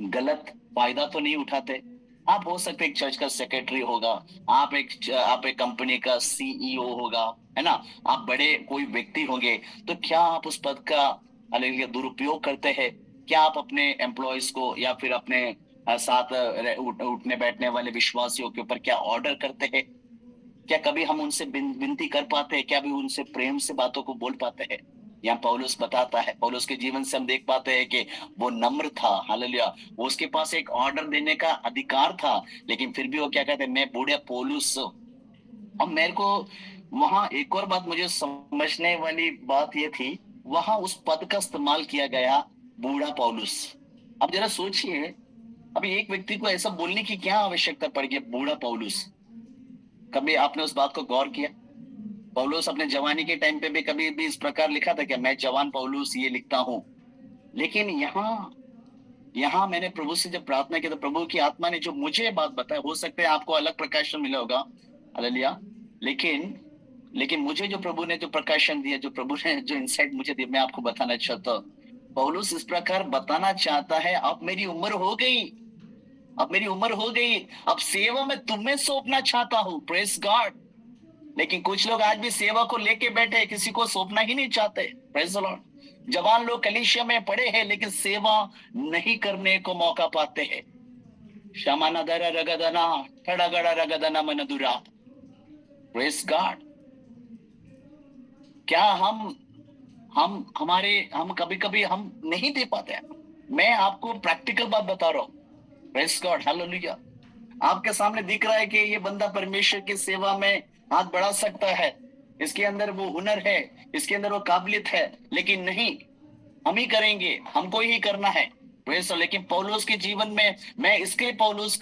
गलत फायदा तो नहीं उठाते? आप हो सकते एक चर्च का सेक्रेटरी होगा, आप एक कंपनी का सीईओ होगा, है ना, आप बड़े कोई व्यक्ति होंगे, तो क्या आप उस पद का हालेलुया दुरुपयोग करते हैं? क्या आप अपने एम्प्लॉयज को या फिर अपने साथ उठने बैठने वाले विश्वासियों के ऊपर क्या ऑर्डर करते हैं? क्या कभी हम उनसे विनती कर पाते हैं? क्या भी उनसे प्रेम से बातों को बोल पाते हैं? यहाँ पौलुस बताता है, पौलुस के जीवन से हम देख पाते हैं कि वो नम्र था, हालेलुया। वो उसके पास एक ऑर्डर देने का अधिकार था, लेकिन फिर भी वो क्या कहते हैं, मैं बूढ़ा पौलुस। अब मेरे को वहां एक और बात मुझे समझने वाली बात ये थी, वहां उस पद का इस्तेमाल किया गया, बूढ़ा पौलुस। अब जरा सोचिए, अभी एक व्यक्ति को ऐसा बोलने की क्या आवश्यकता पड़ गई, बूढ़ा पौलुस? कभी आपने उस बात को गौर किया? पौलुस अपने जवानी के टाइम पे भी कभी भी इस प्रकार लिखा था क्या, मैं जवान पौलुस ये लिखता हूं? लेकिन यहाँ मैंने प्रभु से जब प्रार्थना की, तो प्रभु की आत्मा ने जो मुझे बात बताई, हो सकता है आपको अलग प्रकाशन मिला होगा, हालेलुया, लेकिन मुझे जो प्रभु ने जो प्रकाशन दिया, जो प्रभु ने जो इंसाइट मुझे दिया, मैं आपको बताना चाहता हूँ। पौलुस इस प्रकार बताना चाहता है, अब मेरी उम्र हो गई, अब मेरी उम्र हो गई, अब सेवा में तुम्हें सौंपना चाहता हूँ। प्रेज गॉड, लेकिन कुछ लोग आज भी सेवा को लेके बैठे हैं, किसी को सौंपना ही नहीं चाहते। Praise the Lord. जवान लोग कलीसिया में पड़े हैं लेकिन सेवा नहीं करने को मौका पाते हैं। शमानदरा रगदना ठड़गड़ा रगदना मनदुरा। Praise God. क्या हम कभी कभी हम नहीं दे पाते हैं। मैं आपको प्रैक्टिकल बात बता रहा हूँ। Praise God, hallelujah. आपके सामने दिख रहा है कि ये बंदा परमेश्वर की सेवा में हाथ बढ़ा सकता है, इसके अंदर वो हुनर है, इसके अंदर वो काबिलियत है, लेकिन नहीं, हम ही करेंगे, हमको ही करना है। लेकिन पौलुस के जीवन में मैं पौलुस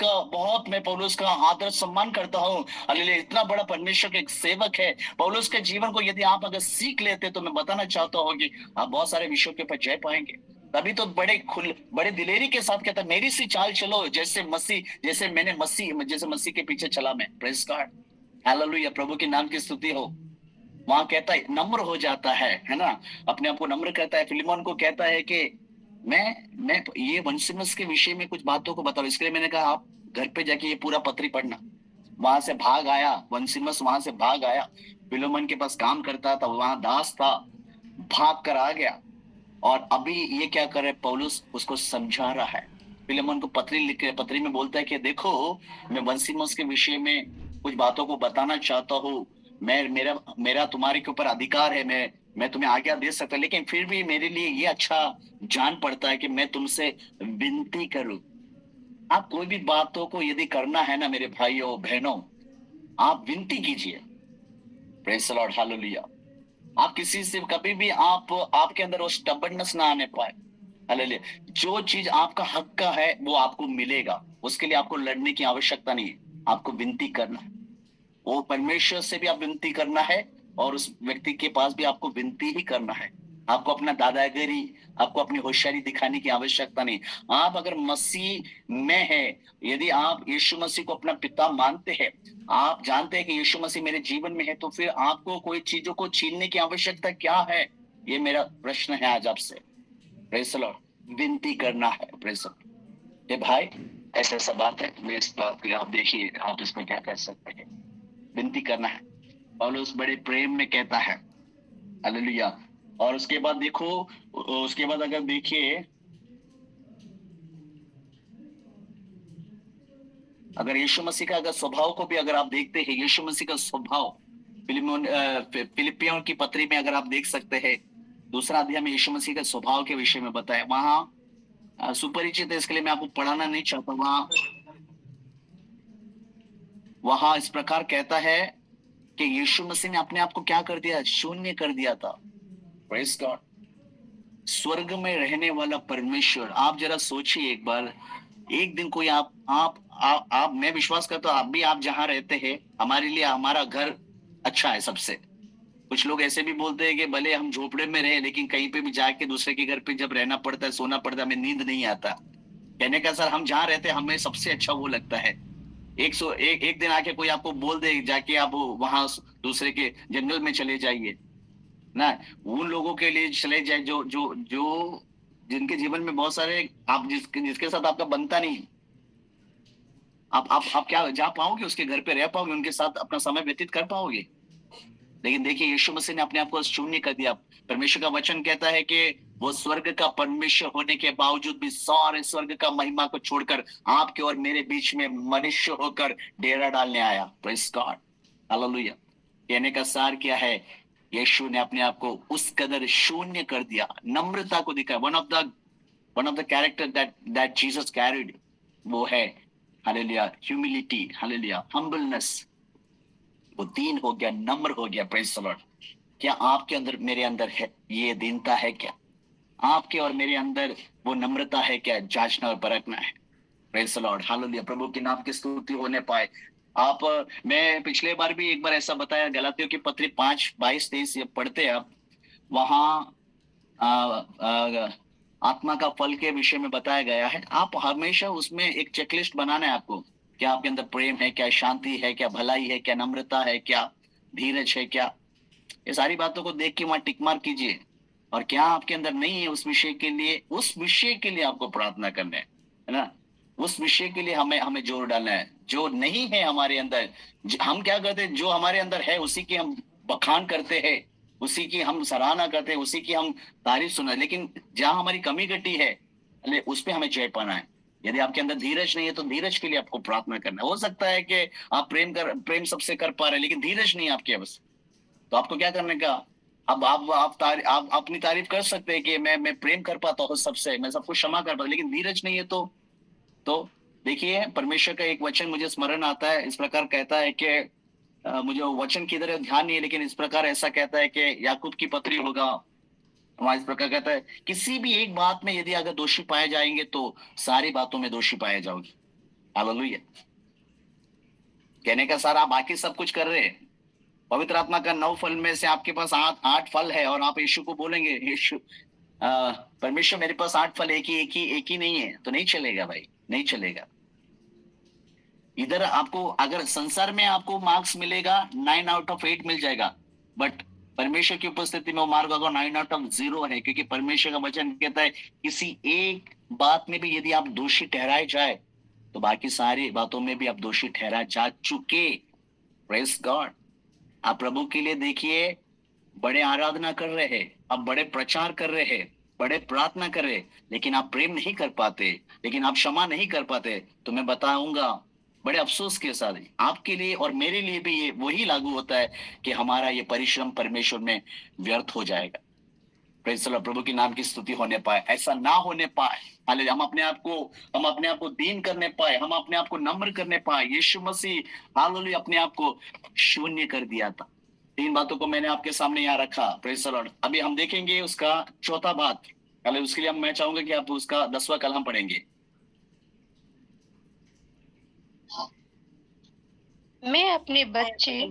का आदर सम्मान करता हूँ। हालेलुया। इतना बड़ा परमेश्वर का एक सेवक है। पौलुस के जीवन को यदि आप अगर सीख लेते तो मैं बताना चाहता हूँ कि आप बहुत सारे विषयों के ऊपर जय पाएंगे। तभी तो बड़े दिलेरी के साथ कहता, मेरी सी चाल चलो जैसे मसीह के पीछे चला मैं। Praise God, hallelujah. प्रभु के नाम की स्तुति हो। वहां कहता है नम्र हो जाता है ना, अपने आप को नम्र करता है। फिलिमोन को कहता है कि मैं ये वंसिमस के विषय में कुछ बातों को बताओ। इसके लिए मैंने कहा आप घर पे जाके ये पूरा पत्री पढ़ना। वहां से भाग आया वंसिमस, वहां से भाग आया, फिलिमोन के पास काम करता था, वहां दास था, भाग कर आ गया। और अभी ये क्या करे, पौलुस उसको समझा रहा है। फिलिमोन को पत्री लिख के पत्री में बोलता है कि देखो, मैं वंसिमस के विषय में कुछ बातों को बताना चाहता हूँ। मेरा तुम्हारे के ऊपर अधिकार है, मैं तुम्हें आज्ञा दे सकता, लेकिन फिर भी मेरे लिए ये अच्छा जान पड़ता है कि मैं तुमसे विनती करूं। आप कोई भी बातों को यदि करना है ना मेरे भाइयों बहनों, आप विनती कीजिए। Praise the Lord, hallelujah. आप किसी से कभी भी आपके अंदर वो स्टबर्डनेस ना आने पाए। हालेलुया। जो चीज आपका हक का है वो आपको मिलेगा, उसके लिए आपको लड़ने की आवश्यकता नहीं है, आपको विनती करना है। वो परमेश्वर से भी आप विनती करना है और उस व्यक्ति के पास भी आपको विनती ही करना है। आपको अपना दादागिरी, आपको अपनी होशियारी दिखाने की आवश्यकता नहीं। आप अगर मसीह में है, यदि आप यीशु मसीह को अपना पिता मानते हैं, आप जानते हैं कि यीशु मसीह मेरे जीवन में है, तो फिर आपको कोई चीजों को छीनने की आवश्यकता क्या है? ये मेरा प्रश्न है आज आपसे। Praise the Lord. विनती करना है। Praise the Lord. ये भाई ऐसा बात है, मैं इस बात को आप देखिए, आप इसमें क्या कह सकते हैं। विनती करना है। पौलुस बड़े प्रेम में कहता है, हालेलुया। और उसके बाद देखो, उसके बाद अगर देखिए, अगर यीशु मसीह का अगर स्वभाव को भी अगर आप देखते हैं, यीशु मसीह का स्वभाव फिलिपियों की पत्री में अगर आप देख सकते हैं, 2 अध्याय में यीशु मसीह का स्वभाव के विषय में बताया। वहां सुपरिचित है, इसके लिए मैं आपको पढ़ाना नहीं चाहता। वहां इस प्रकार कहता है कि यीशु मसीह ने अपने आप को क्या कर दिया? शून्य कर दिया था। Praise God. स्वर्ग में रहने वाला परमेश्वर, आप जरा सोचिए एक बार, एक दिन कोई आप मैं विश्वास करता हूँ आप जहां रहते हैं, हमारे लिए हमारा घर अच्छा है सबसे। कुछ लोग ऐसे भी बोलते हैं कि भले हम झोपड़े में रहे, लेकिन कहीं पे भी जाके दूसरे के घर पे जब रहना पड़ता है, सोना पड़ता है, हमें नींद नहीं आता। कहने का सर, हम जहाँ रहते हैं हमें सबसे अच्छा वो लगता है। एक दिन आके कोई आपको बोल दे जाके आप वहां दूसरे के जंगल में चले जाइए ना, उन लोगों के लिए चले जाए जो जो जो जिनके जीवन में बहुत सारे आप जिसके साथ आपका बनता नहीं। आप क्या जा पाओगे? उसके घर पे रह पाओगे? उनके साथ अपना समय व्यतीत कर पाओगे? लेकिन देखिए, यीशु मसीह ने अपने आप को शून्य कर दिया। परमेश्वर का वचन कहता है कि वो स्वर्ग का परमेश्वर होने के बावजूद भी सारे स्वर्ग का महिमा को छोड़कर आपके और मेरे बीच में मनुष्य होकर डेरा डालने आया। Praise God, hallelujah. कहने का सार क्या है? यीशु ने अपने आप को उस कदर शून्य कर दिया, नम्रता को दिखाया। One of the character that Jesus carried, वो है हालेलुया ह्यूमिलिटी, हालेलुया हम्बलनेस। वो दीन हो गया, नम्र हो गया। Praise the Lord. क्या आपके अंदर मेरे अंदर है ये दीनता है? क्या आपके और मेरे अंदर वो नम्रता है? क्या जांचना और परखना है। Praise the Lord, hallelujah. प्रभु के नाम की स्तुति होने पाए। मैं पिछले बार भी एक बार ऐसा बताया, गलातियों की पत्री 5:22-23 पढ़ते हैं आप, वहां आत्मा का फल के विषय में बताया गया है। आप हमेशा उसमें एक चेकलिस्ट बनाना है आपको। क्या आपके अंदर प्रेम है? क्या शांति है? क्या भलाई है? क्या नम्रता है? क्या धीरज है? क्या ये सारी बातों को देख के वहां टिक मार कीजिए। और क्या आपके अंदर नहीं है, उस विषय के लिए आपको प्रार्थना करना है ना। उस विषय के लिए हमें जोर डालना है। जो नहीं है हमारे अंदर, हम क्या करते हैं, जो हमारे अंदर है उसी की हम बखान करते हैं, उसी की हम सराहना करते हैं, उसी की हम तारीफ सुना। लेकिन जहां हमारी कमी घटी है, उस पे हमें जय पाना है। यदि आपके अंदर धीरज नहीं है तो धीरज के लिए आपको प्रार्थना करना है। हो सकता है कि आप प्रेम सबसे कर पा रहे हैं, लेकिन धीरज नहीं है आपके बस, तो आपको क्या करने का, अब आप अपनी तारीफ कर सकते हैं कि मैं प्रेम कर पाता हूँ सबसे, मैं सबको क्षमा कर पाता हूं, लेकिन धीरज नहीं है तो देखिए, परमेश्वर का एक वचन मुझे स्मरण आता है, इस प्रकार कहता है कि मुझे वो वचन की तरह ध्यान नहीं है, लेकिन इस प्रकार ऐसा कहता है कि याकूब की पत्री होगा, वहां इस प्रकार कहता है, किसी भी एक बात में यदि अगर दोषी पाए जाएंगे तो सारी बातों में दोषी पाए जाओगे। हालेलुया। कहने का सारा, आप बाकी सब कुछ कर रहे हैं, पवित्र आत्मा का 9 फल में से आपके पास 8 फल है, और आप यीशु को बोलेंगे, यीशु परमेश्वर मेरे पास 8 फल, एक ही नहीं है, तो नहीं चलेगा भाई, नहीं चलेगा। इधर आपको अगर संसार में आपको मार्क्स मिलेगा 9 आउट ऑफ 8 मिल जाएगा, बट परमेश्वर की उपस्थिति में वो मार्ग होगा 9 आउट ऑफ 0 है, क्योंकि परमेश्वर का वचन कहता है किसी एक बात में भी यदि आप दोषी ठहराए जाए तो बाकी सारी बातों में भी आप दोषी ठहरा जा चुके। Praise God. आप प्रभु के लिए देखिए, बड़े आराधना कर रहे हैं, आप बड़े प्रचार कर रहे हैं, बड़े प्रार्थना कर रहे, लेकिन आप प्रेम नहीं कर पाते, लेकिन आप क्षमा नहीं कर पाते, तो मैं बताऊंगा बड़े अफसोस के साथ आपके लिए और मेरे लिए भी ये वही लागू होता है कि हमारा ये परिश्रम परमेश्वर में व्यर्थ हो जाएगा। Praise the Lord. प्रभु के नाम की स्तुति होने पाए, ऐसा ना होने पाए। हालेलुया। हम अपने आप को दीन करने पाए, हम अपने आप को नम्र करने पाए। यीशु मसीह हालेलुया अपने आप को शून्य कर दिया था। 3 बातों को मैंने आपके सामने यहाँ रखा। Praise the Lord. अभी हम देखेंगे उसका चौथा बात। हालेलुया। उसके लिए मैं चाहूंगा कि आप उसका 10वां कलम पढ़ेंगे। मैं अपने बच्चे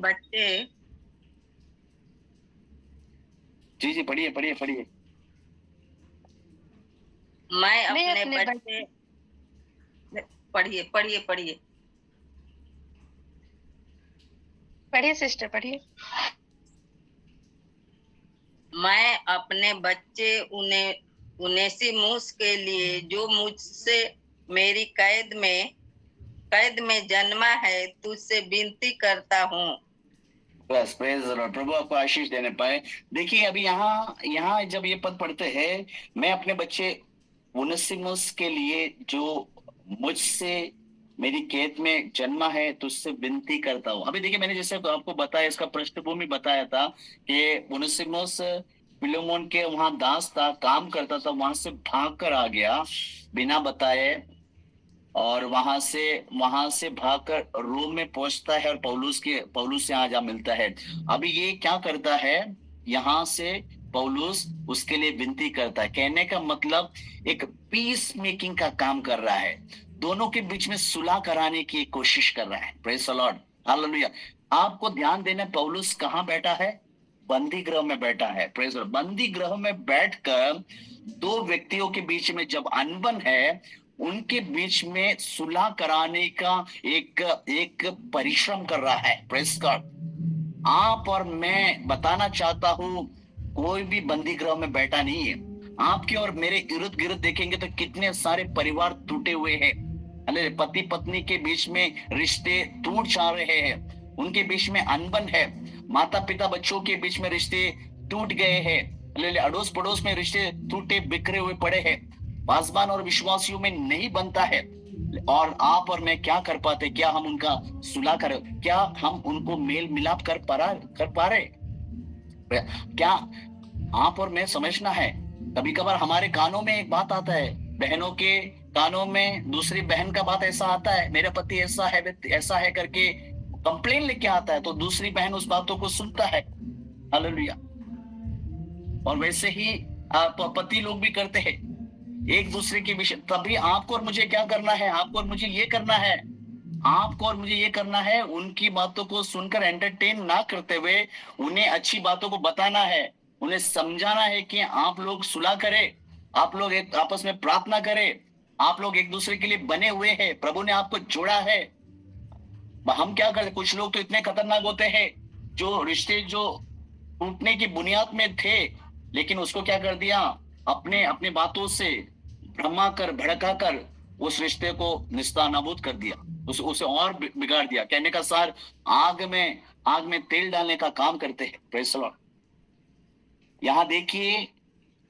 जी पढ़िए। मैं अपने बच्चे पढ़िए सिस्टर, पढ़िए। मैं अपने बच्चे उनेसिमुस के लिए, जो मुझसे मेरी कैद में जन्मा है, तुझसे विनती करता हूँ। बस प्रेज द लॉर्ड। प्रभु आपको आशीष देने पाए। देखिए अभी यहाँ जब ये पद पढ़ते हैं, मैं अपने बच्चे उनेसिमुस के लिए जो मुझसे मेरी कैद में जन्मा है तुझसे विनती करता हूँ। अभी देखिए मैंने जैसे आपको बताया, इसका पृष्ठभूमि बताया था कि उनेसिमुस फिलेमोन के वहां दास था, काम करता था, वहां से भाग कर आ गया बिना बताए, और वहां से भागकर रोम में पहुंचता है और पौलुस से आज मिलता है। अभी ये क्या करता है, यहाँ से पौलुस उसके लिए विनती करता है। कहने का मतलब एक पीस मेकिंग का काम कर रहा है, दोनों के बीच में सुलह कराने की कोशिश कर रहा है। Praise the Lord. हालेलुया। आपको ध्यान देना, पौलुस कहाँ बैठा है? बंदी गृह में बैठा है। Praise the Lord. बंदी गृह में बैठकर 2 व्यक्तियों के बीच में जब अनबन है, उनके बीच में सुलह कराने का एक परिश्रम कर रहा है। Praise God. आप और मैं बताना चाहता हूं, कोई भी बंदी गृह में बैठा नहीं है। आपके और मेरे इर्द गिर्द देखेंगे तो कितने सारे परिवार टूटे हुए हैं। अरे पति पत्नी के बीच में रिश्ते टूट जा रहे हैं, उनके बीच में अनबन है। माता पिता बच्चों के बीच में रिश्ते टूट गए हैं। अड़ोस पड़ोस में रिश्ते टूटे बिखरे हुए पड़े हैं। पासवान और विश्वासियों में नहीं बनता है, और आप और मैं क्या कर पाते? क्या हम उनका सुलह कर, क्या हम उनको मेल मिलाप कर पा रहे? क्या आप और मैं समझना है? कभी कभार हमारे कानों में एक बात आता है, बहनों के कानों में दूसरी बहन का बात ऐसा आता है, मेरा पति ऐसा है करके कंप्लेन लेके आता है, तो दूसरी बहन उस बातों को सुनता है। हालेलुया। और वैसे ही पति लोग भी करते हैं एक दूसरे के विषय। तभी आपको और मुझे क्या करना है? आपको और मुझे ये करना है, उनकी बातों को सुनकर एंटरटेन ना करते हुए उन्हें अच्छी बातों को बताना है, उन्हें समझाना है कि आप लोग सुलह करें, आप लोग एक आपस में प्रार्थना करें, आप लोग एक दूसरे के लिए बने हुए हैं, प्रभु ने आपको जोड़ा है। हम क्या करते? कुछ लोग तो इतने खतरनाक होते हैं, जो रिश्ते जो टूटने की बुनियाद में थे, लेकिन उसको क्या कर दिया, अपने बातों से भड़का कर उस रिश्ते को निस्तानाबूद कर दिया। उसे और बिगाड़ दिया। कहने का सार आग में तेल डालने का काम करते हैं। Praise the Lord. यहाँ देखिए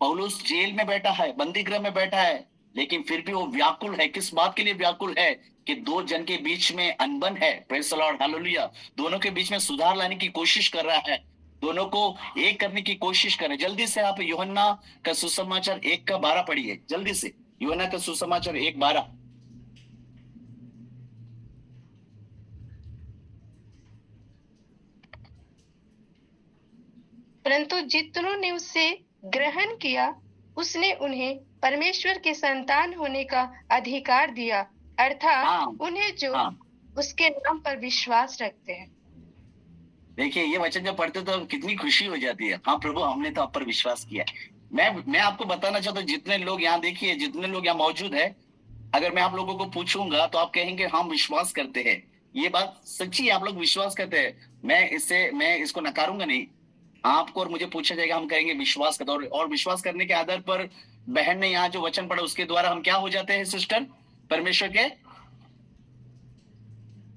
पौलुस जेल में बैठा है, बंदी गृह में बैठा है, लेकिन फिर भी वो व्याकुल है। किस बात के लिए व्याकुल है? कि दो जन के बीच में अनबन है। Praise the Lord, hallelujah. दोनों के बीच में सुधार लाने की कोशिश कर रहा है, दोनों को एक करने की कोशिश कर रहे। जल्दी से आप यूहन्ना का सुसमाचार 1:12 पढ़िए, जल्दी से। यूहन्ना का सुसमाचार 1:12। परंतु जितनों ने उसे ग्रहण किया, उसने उन्हें परमेश्वर के संतान होने का अधिकार दिया, अर्थात हाँ, उन्हें जो हाँ। उसके नाम पर विश्वास रखते हैं। देखिए ये वचन जब पढ़ते तो कितनी खुशी हो जाती है। हाँ प्रभु, हमने तो आप पर विश्वास किया। मैं आपको बताना चाहता हूँ, जितने लोग यहाँ देखिए, जितने लोग यहाँ मौजूद है, अगर मैं आप लोगों को पूछूंगा तो आप कहेंगे हम विश्वास करते हैं। ये बात सच्ची है, आप लोग विश्वास करते हैं। मैं इसको नकारूंगा नहीं। आपको और मुझे पूछा जाएगा, हम कहेंगे विश्वास करते हैं। और विश्वास करने के आधार पर बहन ने यहाँ जो वचन पढ़ा उसके द्वारा हम क्या हो जाते हैं सिस्टर? परमेश्वर के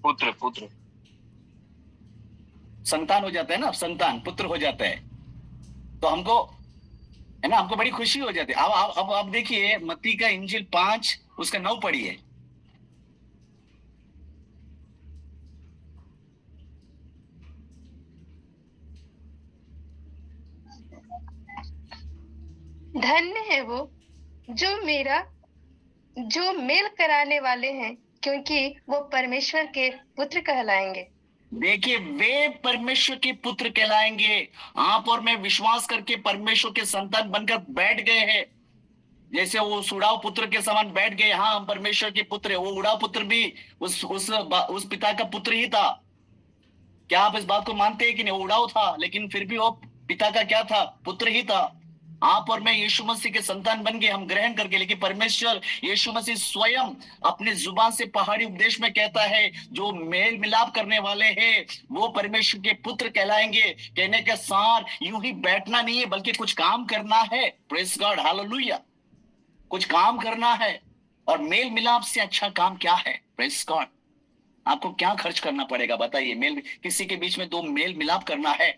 पुत्र संतान हो जाते हैं ना, संतान पुत्र हो जाता है। तो हमको है ना, हमको बड़ी खुशी हो जाती है। अब आप देखिए मत्ती का इंजिल 5 उसका 9 पढ़िए। धन्य है वो जो मेल कराने वाले हैं, क्योंकि वो परमेश्वर के पुत्र कहलाएंगे। देखिए वे परमेश्वर के पुत्र कहलाएंगे। आप और मैं विश्वास करके परमेश्वर के संतान बनकर बैठ गए हैं। जैसे वो उड़ाव पुत्र के समान बैठ गए, हाँ हम परमेश्वर के पुत्र है। वो उड़ाव पुत्र भी उस पिता का पुत्र ही था। क्या आप इस बात को मानते हैं कि नहीं? वो उड़ाव था लेकिन फिर भी वो पिता का क्या था? पुत्र ही था। आप और मैं यीशु मसीह के संतान बन गए, हम ग्रहण करके। लेकिन परमेश्वर यीशु मसीह स्वयं अपने जुबान से पहाड़ी उपदेश में कहता है, जो मेल मिलाप करने वाले हैं वो परमेश्वर के पुत्र कहलाएंगे। कहने का सार यूं ही बैठना नहीं है, बल्कि कुछ काम करना है। Praise God, hallelujah. कुछ काम करना है। और मेल मिलाप से अच्छा काम क्या है? Praise God. आपको क्या खर्च करना पड़ेगा बताइए? किसी के बीच में दो मेल मिलाप करना है।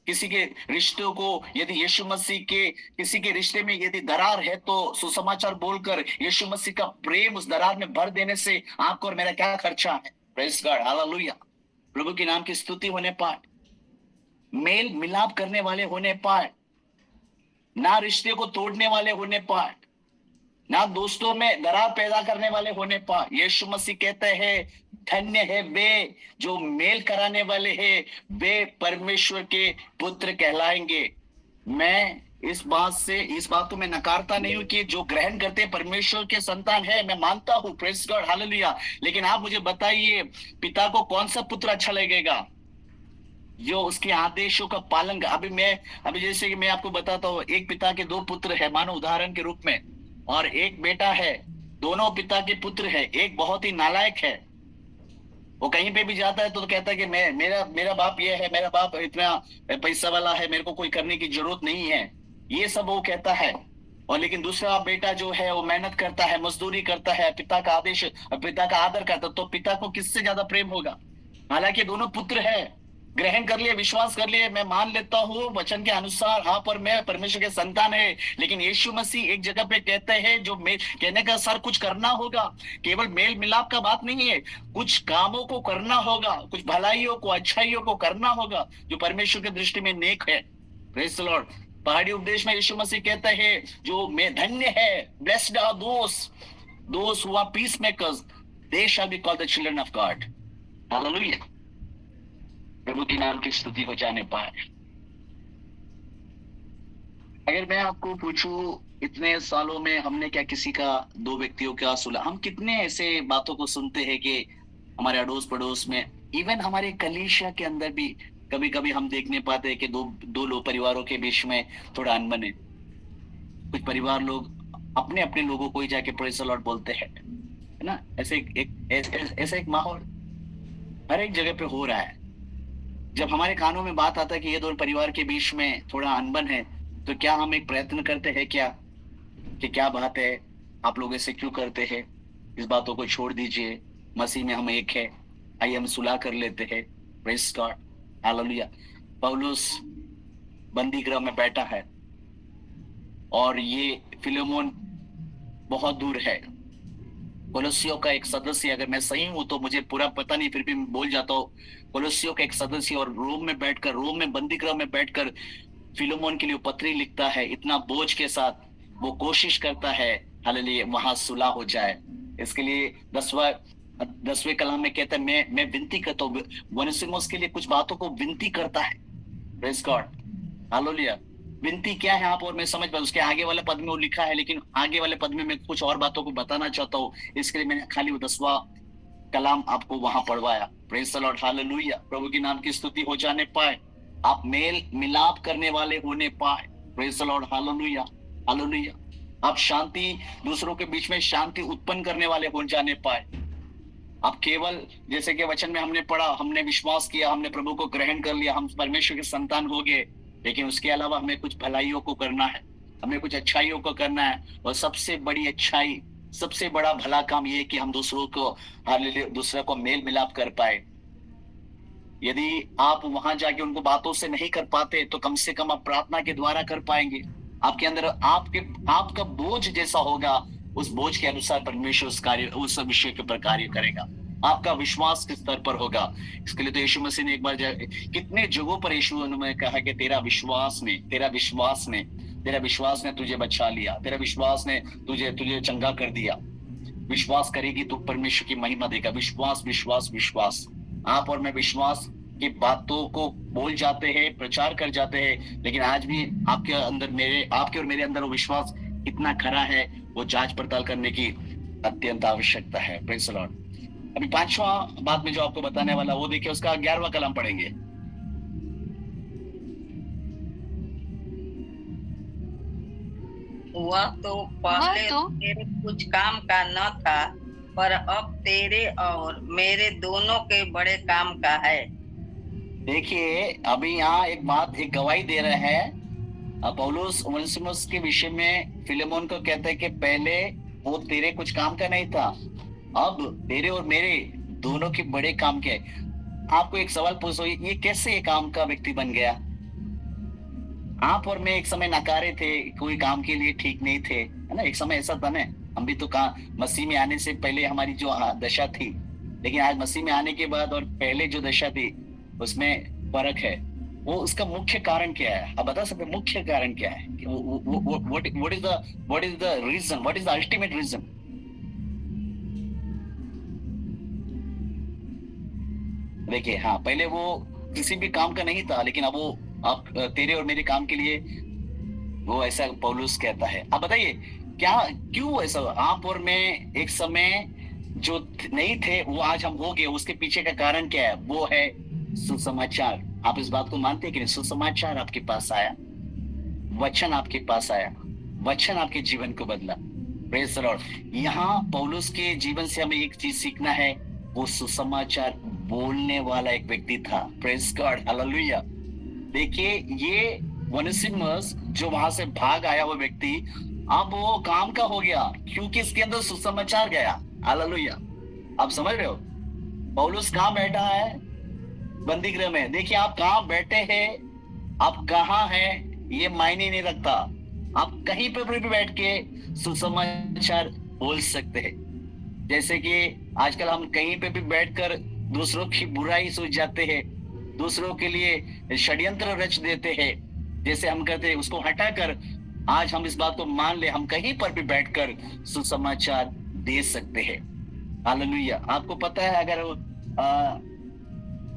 किसी के रिश्तों को यदि यीशु मसीह के किसी के रिश्ते में यदि दरार है तो सुसमाचार बोलकर यीशु मसीह का प्रेम उस दरार में भर देने से आपको और मेरा क्या खर्चा है? Praise God, hallelujah. प्रभु के नाम की स्तुति होने पाए, मेल मिलाप करने वाले होने पाए, ना रिश्ते को तोड़ने वाले होने पाए, ना दोस्तों में दरार पैदा करने वाले होने पाए। यीशु मसीह कहते हैं धन्य है वे जो मेल कराने वाले हैं, वे परमेश्वर के पुत्र कहलाएंगे। मैं इस बात को मैं नकारता नहीं हूं कि जो ग्रहण करते परमेश्वर के संतान है, मैं मानता हूं। Praise God, hallelujah. लेकिन आप मुझे बताइए, पिता को कौन सा पुत्र अच्छा लगेगा? जो उसके आदेशों का पालन कर। अभी जैसे कि मैं आपको बताता हूँ, एक पिता के 2 पुत्र है, मानो उदाहरण के रूप में, और एक बेटा है। दोनों पिता के पुत्र है। एक बहुत ही नालायक है, वो कहीं पे भी जाता है तो कहता है कि मेरा बाप ये है, मेरा बाप इतना पैसा वाला है, मेरे को कोई करने की जरूरत नहीं है, ये सब वो कहता है। और लेकिन दूसरा बेटा जो है वो मेहनत करता है, मजदूरी करता है, पिता का आदर करता है। तो पिता को किससे ज्यादा प्रेम होगा? हालांकि दोनों पुत्र है, ग्रहण कर लिए, विश्वास कर लिए, मैं मान लेता हूँ वचन के अनुसार हाँ पर मैं परमेश्वर के संतान है। लेकिन यीशु मसीह एक जगह पे कहते हैं, जो कहने का सर कुछ करना होगा। केवल मेल मिलाप का बात नहीं है, कुछ कामों को करना होगा, कुछ भलाइयों को, अच्छाइयों को करना होगा जो परमेश्वर की दृष्टि में नेक है। Praise the Lord. पहाड़ी उपदेश में यीशु मसीह कहते हैं, जो मैं धन्य है, blessed are those who are peacemakers, they shall be called the children of God. Hallelujah. प्रभु के नाम की स्तुति को जाने पाए। अगर मैं आपको पूछूं, इतने सालों में हमने क्या किसी का 2 व्यक्तियों का सुना? हम कितने ऐसे बातों को सुनते हैं कि हमारे अड़ोस पड़ोस में, इवन हमारे कलीसिया के अंदर भी कभी कभी हम देखने पाते हैं कि दो लोग परिवारों के बीच में थोड़ा अनबन है। कुछ परिवार लोग अपने अपने लोगों को ही जाके प्रेज द लॉर्ड बोलते हैं, है ना? ऐसा एक माहौल हर एक जगह पे हो रहा है। जब हमारे कानों में बात आता है कि ये 2 परिवार के बीच में थोड़ा अनबन है, तो क्या हम एक प्रयत्न करते हैं क्या बात है, आप लोग ऐसे क्यों करते हैं? इस बातों को छोड़ दीजिए, मसीह में हम एक है, आइए हम सुलह कर लेते हैं। Praise God, hallelujah. पौलुस बंदी गृह में बैठा है और ये फिलेमोन बहुत दूर है। कोलोसियों का एक सदस्य, अगर मैं सही हूं तो मुझे पूरा पता नहीं, फिर भी मैं बोल जाता हूँ, कोलोसियों का एक सदस्य और रोम में बंदी गृह में बैठकर फिलेमोन के लिए पत्री लिखता है। इतना बोझ के साथ वो कोशिश करता है, हालेलुया, वहां सुलह हो जाए। इसके लिए 10वें कलाम में कहता है, मैं विनती करता हूँ, ओनेसिमुस के लिए कुछ बातों को विनती करता है। Praise God, hallelujah. विनती क्या है आप और मैं समझ पाया, उसके आगे वाले पद में वो लिखा है, लेकिन आगे वाले पद में मैं कुछ और बातों को बताना चाहता हूँ। इसके लिए मैंने खाली वो 10वां कलाम आपको वहां पढ़वाया। Praise the Lord, hallelujah. प्रभु के नाम की स्तुति हो जाने पाए, आप मेल मिलाप करने वाले होने पाए। Praise the Lord, hallelujah, hallelujah. आप शांति, दूसरों के बीच में शांति उत्पन्न करने वाले हो जाने पाए। आप केवल, जैसे कि वचन में हमने पढ़ा, हमने विश्वास किया, हमने प्रभु को ग्रहण कर लिया, हम परमेश्वर के संतान हो गए, लेकिन उसके अलावा हमें कुछ भलाइयों को करना है, हमें कुछ अच्छाइयों को करना है। और सबसे बड़ी अच्छाई, सबसे बड़ा भला काम ये है कि हम दूसरों को मेल मिलाप कर पाए। यदि आप वहां जाके उनको बातों से नहीं कर पाते तो कम से कम आप प्रार्थना के द्वारा कर पाएंगे। आपके अंदर आपका बोझ जैसा होगा, उस बोझ के अनुसार परमेश्वर उस विषय के ऊपर कार्य करेगा। आपका विश्वास किस स्तर पर होगा, इसके लिए तो यीशु मसीह ने एक बार कितने जगहों पर यीशु ने कहा कि तेरा विश्वास ने तुझे बचा लिया, तेरा विश्वास ने तुझे चंगा कर दिया। विश्वास करेगी तो परमेश्वर की महिमा देगा। विश्वास, विश्वास, विश्वास। आप और मैं विश्वास की बातों को बोल जाते हैं, प्रचार कर जाते हैं, लेकिन आज भी आपके और मेरे अंदर वो विश्वास कितना खरा है, वो जांच पड़ताल करने की अत्यंत आवश्यकता है। Praise the Lord. अभी 5वां बात में जो आपको बताने वाला वो देखिए, उसका 11वां कलाम पढ़ेंगे। वह तो पहले तेरे कुछ काम का न था, पर अब तेरे और मेरे दोनों के बड़े काम का है। देखिए, अभी यहाँ एक गवाही दे रहे हैं पौलुस ओनेसिमुस के विषय में। फिलेमोन को कहते हैं कि पहले वो तेरे कुछ काम का नहीं था, अब तेरे और मेरे दोनों के बड़े काम के। आपको एक सवाल पूछो, ये कैसे एक काम का व्यक्ति बन गया? आप और मैं एक समय नकारे थे, कोई काम के लिए ठीक नहीं थे, है ना? एक समय ऐसा था ना, हम भी तो मसीह में आने से पहले हमारी जो दशा थी, लेकिन आज मसीह में आने के बाद और पहले जो दशा थी उसमें फर्क है। वो उसका मुख्य कारण क्या है? आप बता सकते मुख्य कारण क्या है? what is the reason? What is the ultimate reason? देखिए, हाँ, पहले वो किसी भी काम का नहीं था, लेकिन अब वो तेरे और मेरे काम के लिए वो ऐसा पौलुस कहता है। अब बताइए क्यों ऐसा? आप और मैं एक समय जो नहीं थे वो आज हम हो गए, उसके पीछे का कारण क्या है? वो है सुसमाचार। आप इस बात को मानते हैं कि नहीं? सुसमाचार आपके पास आया, वचन आपके पास आया, वचन आपके जीवन को बदला। Praise the Lord. यहाँ पौलुस के जीवन से हमें एक चीज सीखना है, वो सुसमाचार बोलने वाला एक व्यक्ति था। Praise God, hallelujah. देखिए, ये ओनेसिमुस जो वहां से भाग आया वो व्यक्ति, अब वो काम का हो गया क्योंकि इसके अंदर सुसमाचार गया। हालेलुया। आप समझ रहे हो? पौलुस कहाँ बैठा है? बंदी गृह में। देखिए, आप कहाँ बैठे हैं, आप कहाँ हैं, ये मायने नहीं रखता। आप कहीं पर भी बैठ के सुसमाचार बोल सकते हैं। जैसे कि आजकल हम कहीं पे भी बैठकर दूसरों की बुराई सोच जाते हैं, दूसरों के लिए षड्यंत्र रच देते हैं। जैसे हम कहते हैं, उसको हटाकर आज हम इस बात को मान ले, हम कहीं पर भी बैठकर सुसमाचार दे सकते हैं। हालेलुया। आपको पता है, अगर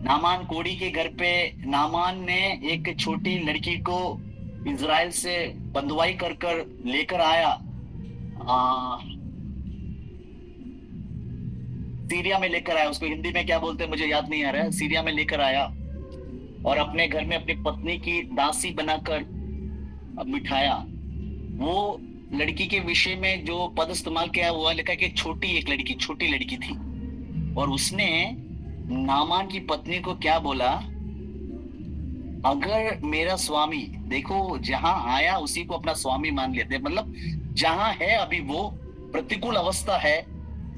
नामान कोड़ी के घर पे नामान ने एक छोटी लड़की को इजराइल से बंधुआई कर लेकर आया, सीरिया में लेकर आया। उसको हिंदी में क्या बोलते हैं मुझे याद नहीं आ रहा है। सीरिया में लेकर आया और अपने घर में अपनी पत्नी की दासी बनाकर बिठाया। वो लड़की के विषय में जो पद इस्तेमाल किया हुआ लिखा कि छोटी लड़की थी। और उसने नामान की पत्नी को क्या बोला? अगर मेरा स्वामी, देखो, जहां आया उसी को अपना स्वामी मान लेते, मतलब जहां है अभी वो प्रतिकूल अवस्था है,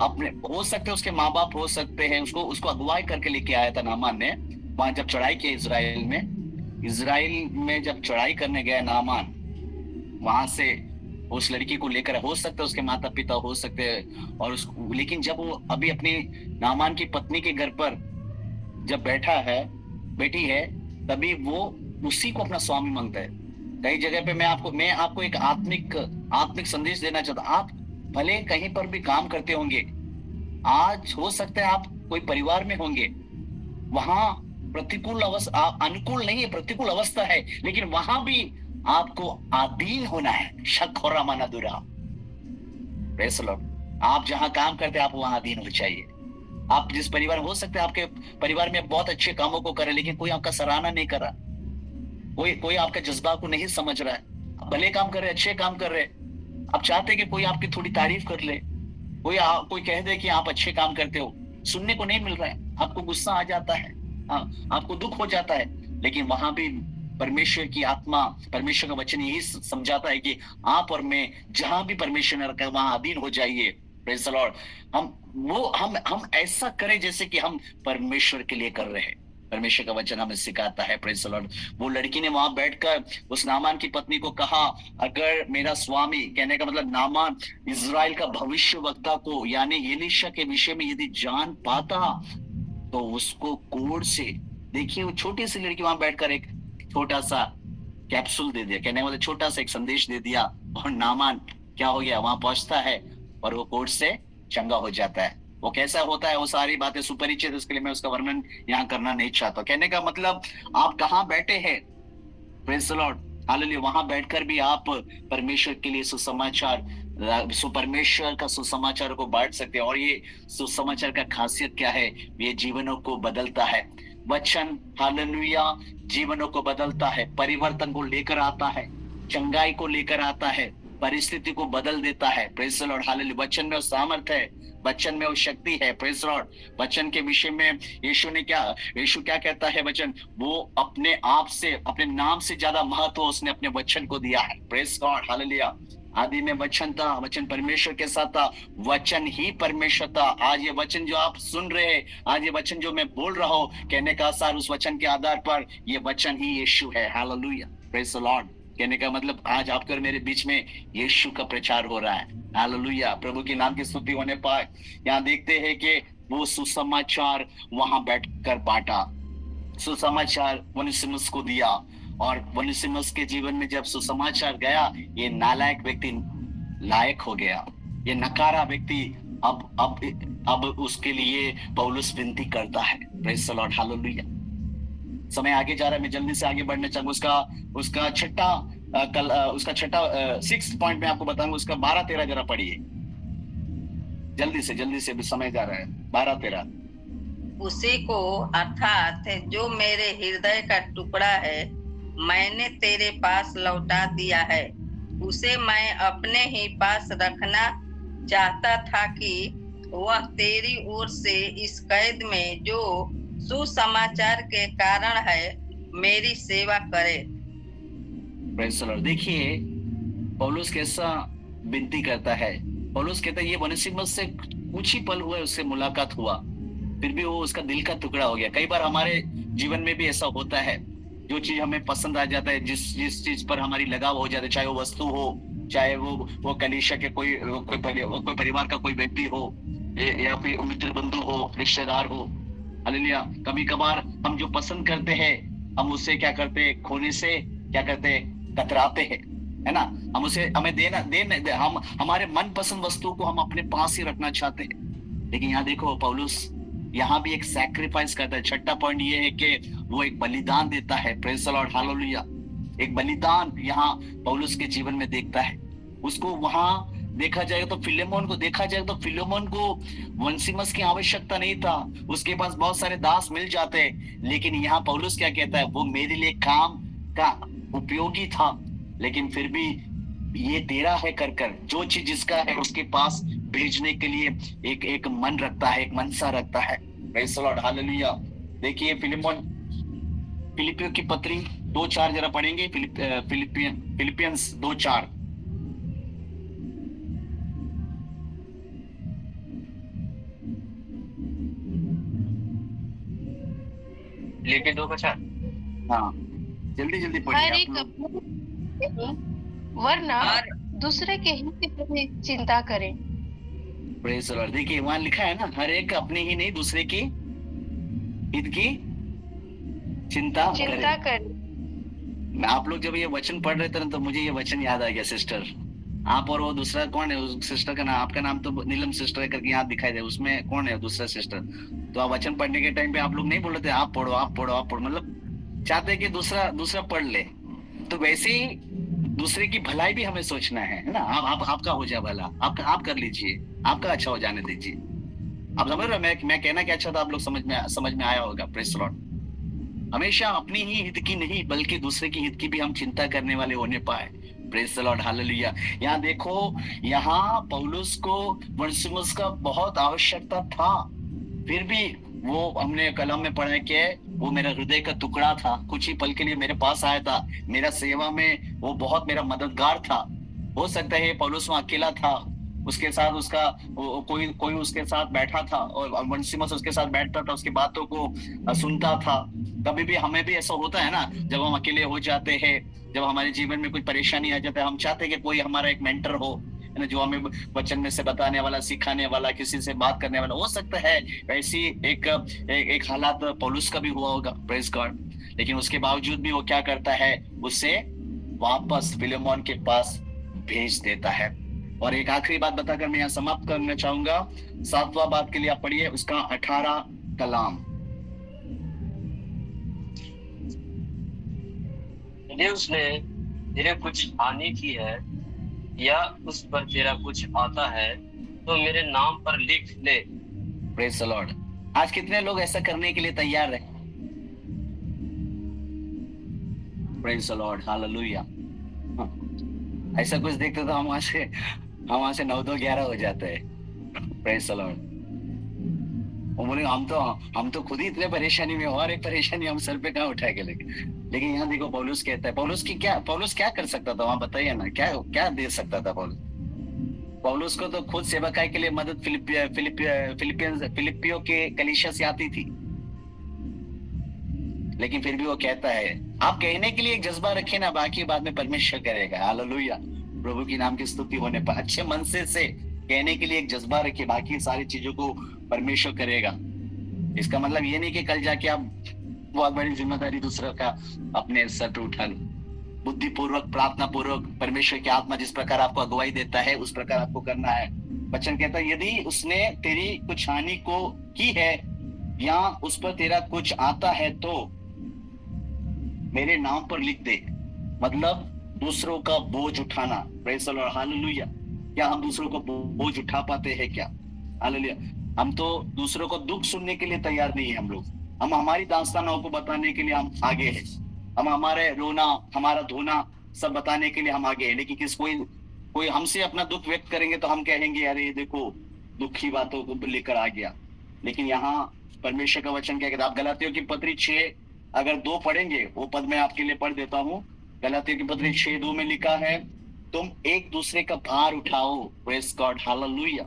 अपने, हो सकते उसके माँ बाप हो सकते हैं, उसको अगुवाई करके लेके आया था नामान ने, वहां जब चढ़ाई की इजराइल में जब चढ़ाई करने गया नामान, वहां से उस लड़की को लेकर, हो सकता है उसके माता पिता हो सकते हैं, और उसको, लेकिन जब वो अभी अपनी नामान की पत्नी के घर पर जब बैठी है, तभी वो उसी को अपना स्वामी मांगता है। कई जगह पे मैं आपको एक आत्मिक संदेश देना चाहता हूं। आप भले कहीं पर भी काम करते होंगे, आज हो सकता है आप कोई परिवार में होंगे, वहां प्रतिकूल अवस्था, अनुकूल नहीं है, प्रतिकूल अवस्था है, लेकिन वहां भी आपको अधीन होना है। शक हो रहा दुरा, आप जहां काम करते हैं आप वहां अधीन हो चाहिए। आप जिस परिवार, हो सकता है आपके परिवार में बहुत अच्छे कामों को करे, लेकिन कोई आपका सराहना नहीं कर रहा, कोई आपका जज्बा को नहीं समझ रहा है। आप भले काम कर रहे, अच्छे काम कर रहे, आप चाहते कि कोई आपकी थोड़ी तारीफ कर ले, कोई कह दे कि आप अच्छे काम करते हो, सुनने को नहीं मिल रहा है, आपको गुस्सा आ जाता है, आपको दुख हो जाता है। लेकिन वहां भी परमेश्वर की आत्मा, परमेश्वर का वचन यही समझाता है कि आप और मैं जहां भी परमेश्वर ने रखा वहां अधीन हो जाइए। Praise the Lord. हम ऐसा करें जैसे कि हम परमेश्वर के लिए कर रहे हैं। परमेश्वर का वचन हमें सिखाता है। Praise the Lord. वो लड़की ने वहां बैठकर उस नामान की पत्नी को कहा, अगर मेरा स्वामी, कहने का मतलब नामान इजराइल का भविष्यवक्ता को यानी एलीशा के विषय में यदि जान पाता तो उसको कोढ़ से, देखिए वो छोटी सी लड़की वहां बैठकर एक छोटा सा कैप्सूल दे दिया, कहने का मतलब छोटा सा एक संदेश दे दिया, और नामान क्या हो गया, वहां पहुंचता है और वो कोढ़ से चंगा हो जाता है। वो कैसा होता है, वो सारी बातें सुपरिचित, इसके लिए मैं उसका वर्णन यहाँ करना नहीं चाहता। कहने का मतलब आप कहाँ बैठे हैं, प्रेज़ द लॉर्ड, हालेलुया, वहां बैठकर भी आप परमेश्वर के लिए सुसमाचार, परमेश्वर का सुसमाचार को बांट सकते हैं। और ये सुसमाचार का खासियत क्या है, ये जीवनों को बदलता है। वचन, हालेलुया, जीवनों को बदलता है, परिवर्तन को लेकर आता है, चंगाई को लेकर आता है, परिस्थिति को बदल देता है। Praise the Lord, hallelujah. वचन में वो सामर्थ है, वचन में वो शक्ति है। Praise the Lord. वचन के विषय में यीशु क्या कहता है, वचन, वो अपने आप से, अपने नाम से ज्यादा महत्व उसने अपने वचन को दिया है। Praise God, hallelujah. आदि में वचन था, वचन परमेश्वर के साथ था, वचन ही परमेश्वर था। आज ये वचन जो आप सुन रहे हैं, आज ये वचन जो मैं बोल रहा हूँ, कहने का आसार उस वचन के आधार पर ये वचन ही यीशु है। Hallelujah, praise the Lord. कहने का मतलब आज आपके और मेरे बीच में यीशु का प्रचार हो रहा है। हालेलुया, प्रभु के नाम की स्तुति होने पाए। यहाँ देखते हैं कि वो सुसमाचार वहां बैठकर बांटा, सुसमाचार वनिसिमस को दिया, और वनिसिमस के जीवन में जब सुसमाचार गया, ये नालायक व्यक्ति लायक हो गया, ये नकारा व्यक्ति अब उसके लिए पौलुस विनती करता है। Praise the Lord, hallelujah. समय आगे जा रहा है, मैं जल्दी से आगे बढ़ना चाहूंगा। उसका छठा 6th पॉइंट में आपको बताऊंगा, उसका 12-13 जरा पढ़िए जल्दी से, भी समय जा रहा है। 12-13। उसी को अर्थात जो मेरे हृदय का टुकड़ा है मैंने तेरे पास लौटा दिया है, उसे मैं अपने ही पास रखना चाहता था कि वह तेरी ओर से इस कैद में जो सुसमाचार के कारण है मेरी सेवा करे। Praise the Lord. देखिए पौलुस कैसा विनती करता है। पौलुस कहता है ये वनिसिमस से कुछ ही पल हुआ, उससे मुलाकात हुआ, फिर भी वो उसका दिल का टुकड़ा हो गया। कई बार हमारे जीवन में भी ऐसा होता है, जो चीज हमें पसंद आ जाता है, जिस चीज पर हमारी लगाव हो जाता है, चाहे वो वस्तु हो, चाहे वो कलीसिया के कोई परिवार का कोई व्यक्ति हो, या फिर मित्र बंधु हो, रिश्तेदार हो। हालेलुया। कभी कभार हम जो पसंद करते हैं, हम उससे क्या करते हैं, खोने से क्या करते हैं, कतराते हैं, है ना। हम हमारे मनपसंद वस्तु को हम अपने पास ही रखना चाहते हैं। लेकिन यहाँ देखो पौलुस यहाँ भी एक सैक्रिफाइस करता है। छठा पॉइंट ये है कि वो एक बलिदान देता है। Praise the Lord, hallelujah. एक बलिदान यहाँ पौलुस के जीवन में देखता है। उसको वहां देखा जाएगा तो फिलेमोन को वंसिमस की आवश्यकता नहीं था, उसके पास बहुत सारे दास मिल जाते। लेकिन यहाँ पौलुस क्या कहता है, वो मेरे लिए काम का उपयोगी था, लेकिन फिर भी ये तेरा है कर जो चीज जिसका है उसके पास भेजने के लिए एक मन रखता है, एक मनसा रखता है। Praise the Lord, hallelujah. देखिए फिलिपियों की पत्री 2:4 जरा पढ़ेंगे। फिलिपियंस 2:4। फिलिप्पी 2:4। हाँ, जल्दी जल्दी हर पढ़िए एक आप लोग। अपने वरना और दूसरे के हित की चिंता करें। Praise the Lord. देखिए वहां लिखा है ना, हर एक अपने ही नहीं दूसरे की हित की चिंता चिंता करे। करें। आप लोग जब ये वचन पढ़ रहे थे ना, तो मुझे ये वचन याद आ गया सिस्टर। आप और वो दूसरा कौन है उस सिस्टर का नाम? आपका नाम तो नीलम सिस्टर है करके यहाँ दिखाई दे, उसमें कौन है दूसरा सिस्टर? तो आप वचन पढ़ने के टाइम पे आप लोग नहीं बोल रहे थे आप पढ़ो आप पढ़ो आप पढ़ो, मतलब चाहते हैं कि दूसरा दूसरा पढ़ ले। तो वैसे ही दूसरे की भलाई भी हमें सोचना है ना। आप आपका हो जाए भला, आपका आप कर लीजिए, आपका अच्छा हो जाने दीजिए। आप समझ रहे हो मैं कहना क्या चाहता, आप लोग समझ में आया होगा। Praise the Lord. हमेशा अपनी ही हित की नहीं बल्कि दूसरे की हित की भी हम चिंता करने वाले होने पाए। Praise the Lord, hallelujah. यहाँ देखो, यहाँ पौलुस को वंसिमुस का बहुत आवश्यकता था, फिर भी वो हमने कलम में पढ़ा कि वो मेरा हृदय का टुकड़ा था, कुछ ही पल के लिए मेरे पास आया था, मेरा सेवा में वो बहुत मेरा मददगार था। हो सकता है पौलुस वहां अकेला था, उसके साथ उसका कोई कोई उसके साथ बैठा था और वंसिमुस उसके साथ बैठता था, उसकी बातों को सुनता था। कभी भी हमें भी ऐसा होता है ना, जब हम अकेले हो जाते हैं, जब हमारे जीवन में कोई परेशानी आ जाता है, हम चाहते हैं कि कोई हमारा एक मेंटर हो, है ना, जो हमें वचन में से बताने वाला, सिखाने वाला, किसी से बात करने वाला। हो सकता है वैसी एक हालात पौलुस का भी हुआ होगा, प्रेज गॉड। लेकिन उसके बावजूद भी वो क्या करता है, उसे वापस फिलेमोन के पास भेज देता है। और एक आखिरी बात बताकर मैं यहाँ समाप्त करना चाहूंगा। 7वां बात के लिए आप पढ़िए उसका 18 कलाम। यदि उसने तेरे कुछ हानि की है या उस पर तेरा कुछ आता है तो मेरे नाम पर लिख ले। Praise the Lord. आज कितने लोग ऐसा करने के लिए तैयार है? Praise the Lord, hallelujah. ऐसा कुछ देखते तो हम वहां से 9, 2, 11 हो जाते हैं। Praise the Lord. वो बोले हम तो खुद ही इतने परेशानी में, और एक परेशानी हम सर पे कहाँ उठा के लेके। लेकिन यहाँ देखो पौलुस कहता है, पौलुस क्या कर सकता था वहां, बताइए ना, क्या दे सकता था पौलुस? पौलुस को तो खुद सेवकाई के लिए मदद फिलिपियो के कलीसिया से आती थी। लेकिन फिर भी वो कहता है, आप कहने के लिए एक जज्बा रखे ना, बाकी बाद में परमेश्वर करेगा। हालेलुया, प्रभु की नाम की स्तुति होने पर अच्छे मन से कहने के लिए एक जज्बा रखे, बाकी सारी चीजों को परमेश्वर करेगा। इसका मतलब ये नहीं कि कल जाके आप बहुत बड़ी जिम्मेदारी दूसरा का अपने सर पे उठा लो। बुद्धिपूर्वक, प्रार्थना पूर्वक, परमेश्वर की आत्मा जिस प्रकार आपको अगुवाई देता है उस प्रकार आपको करना है। वचन कहता है, यदि उसने तेरी कुछ हानि को की है या उस पर तेरा कुछ आता है तो मेरे नाम पर लिख दे। मतलब दूसरों का बोझ उठाना। Praise the Lord, hallelujah. क्या हम दूसरों को बोझ उठा पाते हैं क्या? हालेलुया। हम तो दूसरों को दुख सुनने के लिए तैयार नहीं है। हम हमारी दास्तानों को बताने के लिए हम आगे हैं। हम हमारे रोना, हमारा धोना सब बताने के लिए हम आगे हैं। लेकिन कोई हमसे अपना दुख व्यक्त करेंगे तो हम कहेंगे, अरे देखो दुखी बातों को लेकर आ गया। लेकिन यहाँ परमेश्वर का वचन क्या कहता है? आप गलातियों की पत्री 6 अगर 2 पढ़ेंगे, वो पद मैं आपके लिए पढ़ देता हूँ। गलातियों की पत्री 6:2 में लिखा है, तुम एक दूसरे का भार उठाओ। Praise God, hallelujah.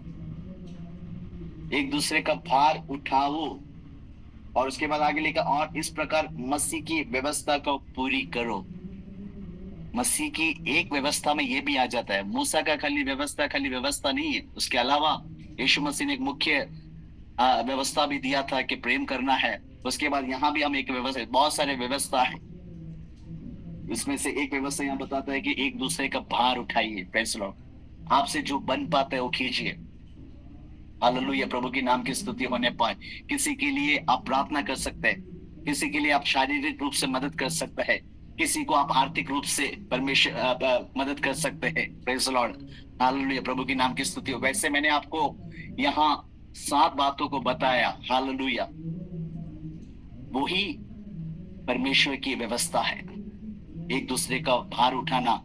एक दूसरे का भार उठाओ। और उसके बाद आगे लिखा, और इस प्रकार मसीह की व्यवस्था को पूरी करो। मसीह की एक व्यवस्था में ये भी आ जाता है। मूसा का खाली व्यवस्था नहीं है, उसके अलावा यीशु मसीह ने एक मुख्य व्यवस्था भी दिया था कि प्रेम करना है। उसके बाद यहाँ भी हम एक व्यवस्था, बहुत सारे व्यवस्था है, इसमें से एक व्यवस्था यहाँ बताता है कि एक दूसरे का भार उठाइए। Praise the Lord. आपसे जो बन पाता है वो कीजिए। हालेलुया, प्रभु की नाम की स्तुति होने पाए। किसी के लिए आप प्रार्थना कर सकते हैं, किसी के लिए आप शारीरिक रूप से मदद कर सकते हैं, किसी को आप आर्थिक रूप से परमेश्वर मदद कर सकते हैं। प्रेज़ द लॉर्ड, हालेलुया, प्रभु की नाम की स्तुति हो। वैसे मैंने आपको यहाँ 7 बातों को बताया। हालेलुया, वही परमेश्वर की व्यवस्था है, एक दूसरे का भार उठाना।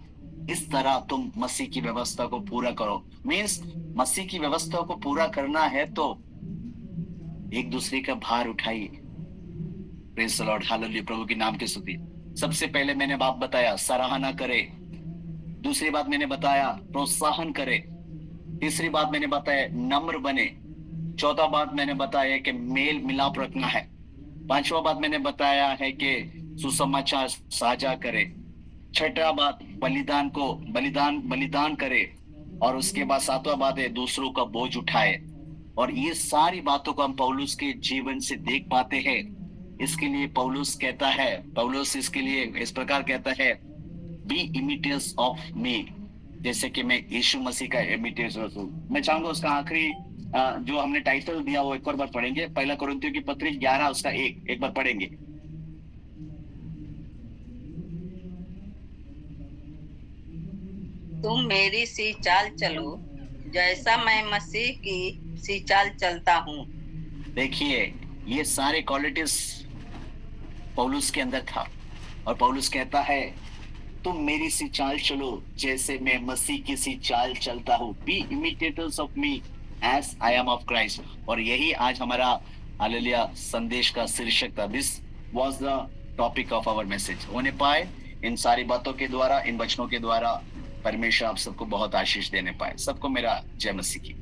इस तरह तुम मसीह की व्यवस्था को पूरा करो। मीन्स मसीह की व्यवस्था को पूरा करना है तो एक दूसरे का भार उठाइए। प्रेज़ द लॉर्ड, हालेलुया, प्रभु की नाम की स्तुति। सबसे पहले मैंने बात बताया, सराहना करे। दूसरी बात मैंने बताया, प्रोत्साहन करे। तीसरी बात मैंने बताया, नम्र बने। चौथा बात मैंने बताया कि मेल मिलाप रखना है। 5वां बात मैंने बताया है कि सुसमाचार साझा करे। 6ठा बात बलिदान करे। और उसके बाद 7वां बात है दूसरों का बोझ उठाए। और ये सारी बातों को हम पौलुस के जीवन से देख पाते हैं। इसके लिए पौलुस इसके लिए इस प्रकार कहता है, बी इमिटेटर्स ऑफ मी, जैसे कि मैं यीशु मसीह का इमिटेटर हूं। मैं चाहूंगा उसका आखिरी जो हमने टाइटल दिया वो एक और बार पढ़ेंगे। 1 कोरिन्थियों की पत्री 11 उसका एक बार पढ़ेंगे। तुम मेरी सी चाल चलो जैसा मैं मसीह की सी चाल चलता हूँ। देखिए, ये सारे क्वालिटीज पौलुस के अंदर था। और पौलुस कहता है, तुम मेरी सी चाल चलो जैसे मैं मसीह की सी चाल चलता हूँ। Be imitators of me as I am of Christ. और यही आज हमारा हालेलुया संदेश का शीर्षक था। This was the topic of our message. होने पाए इन सारी बातों के द्वारा, इन वचनों के द्वारा परमेश्वर आप सबको बहुत आशीष देने पाए। सबको मेरा जय मसीह की।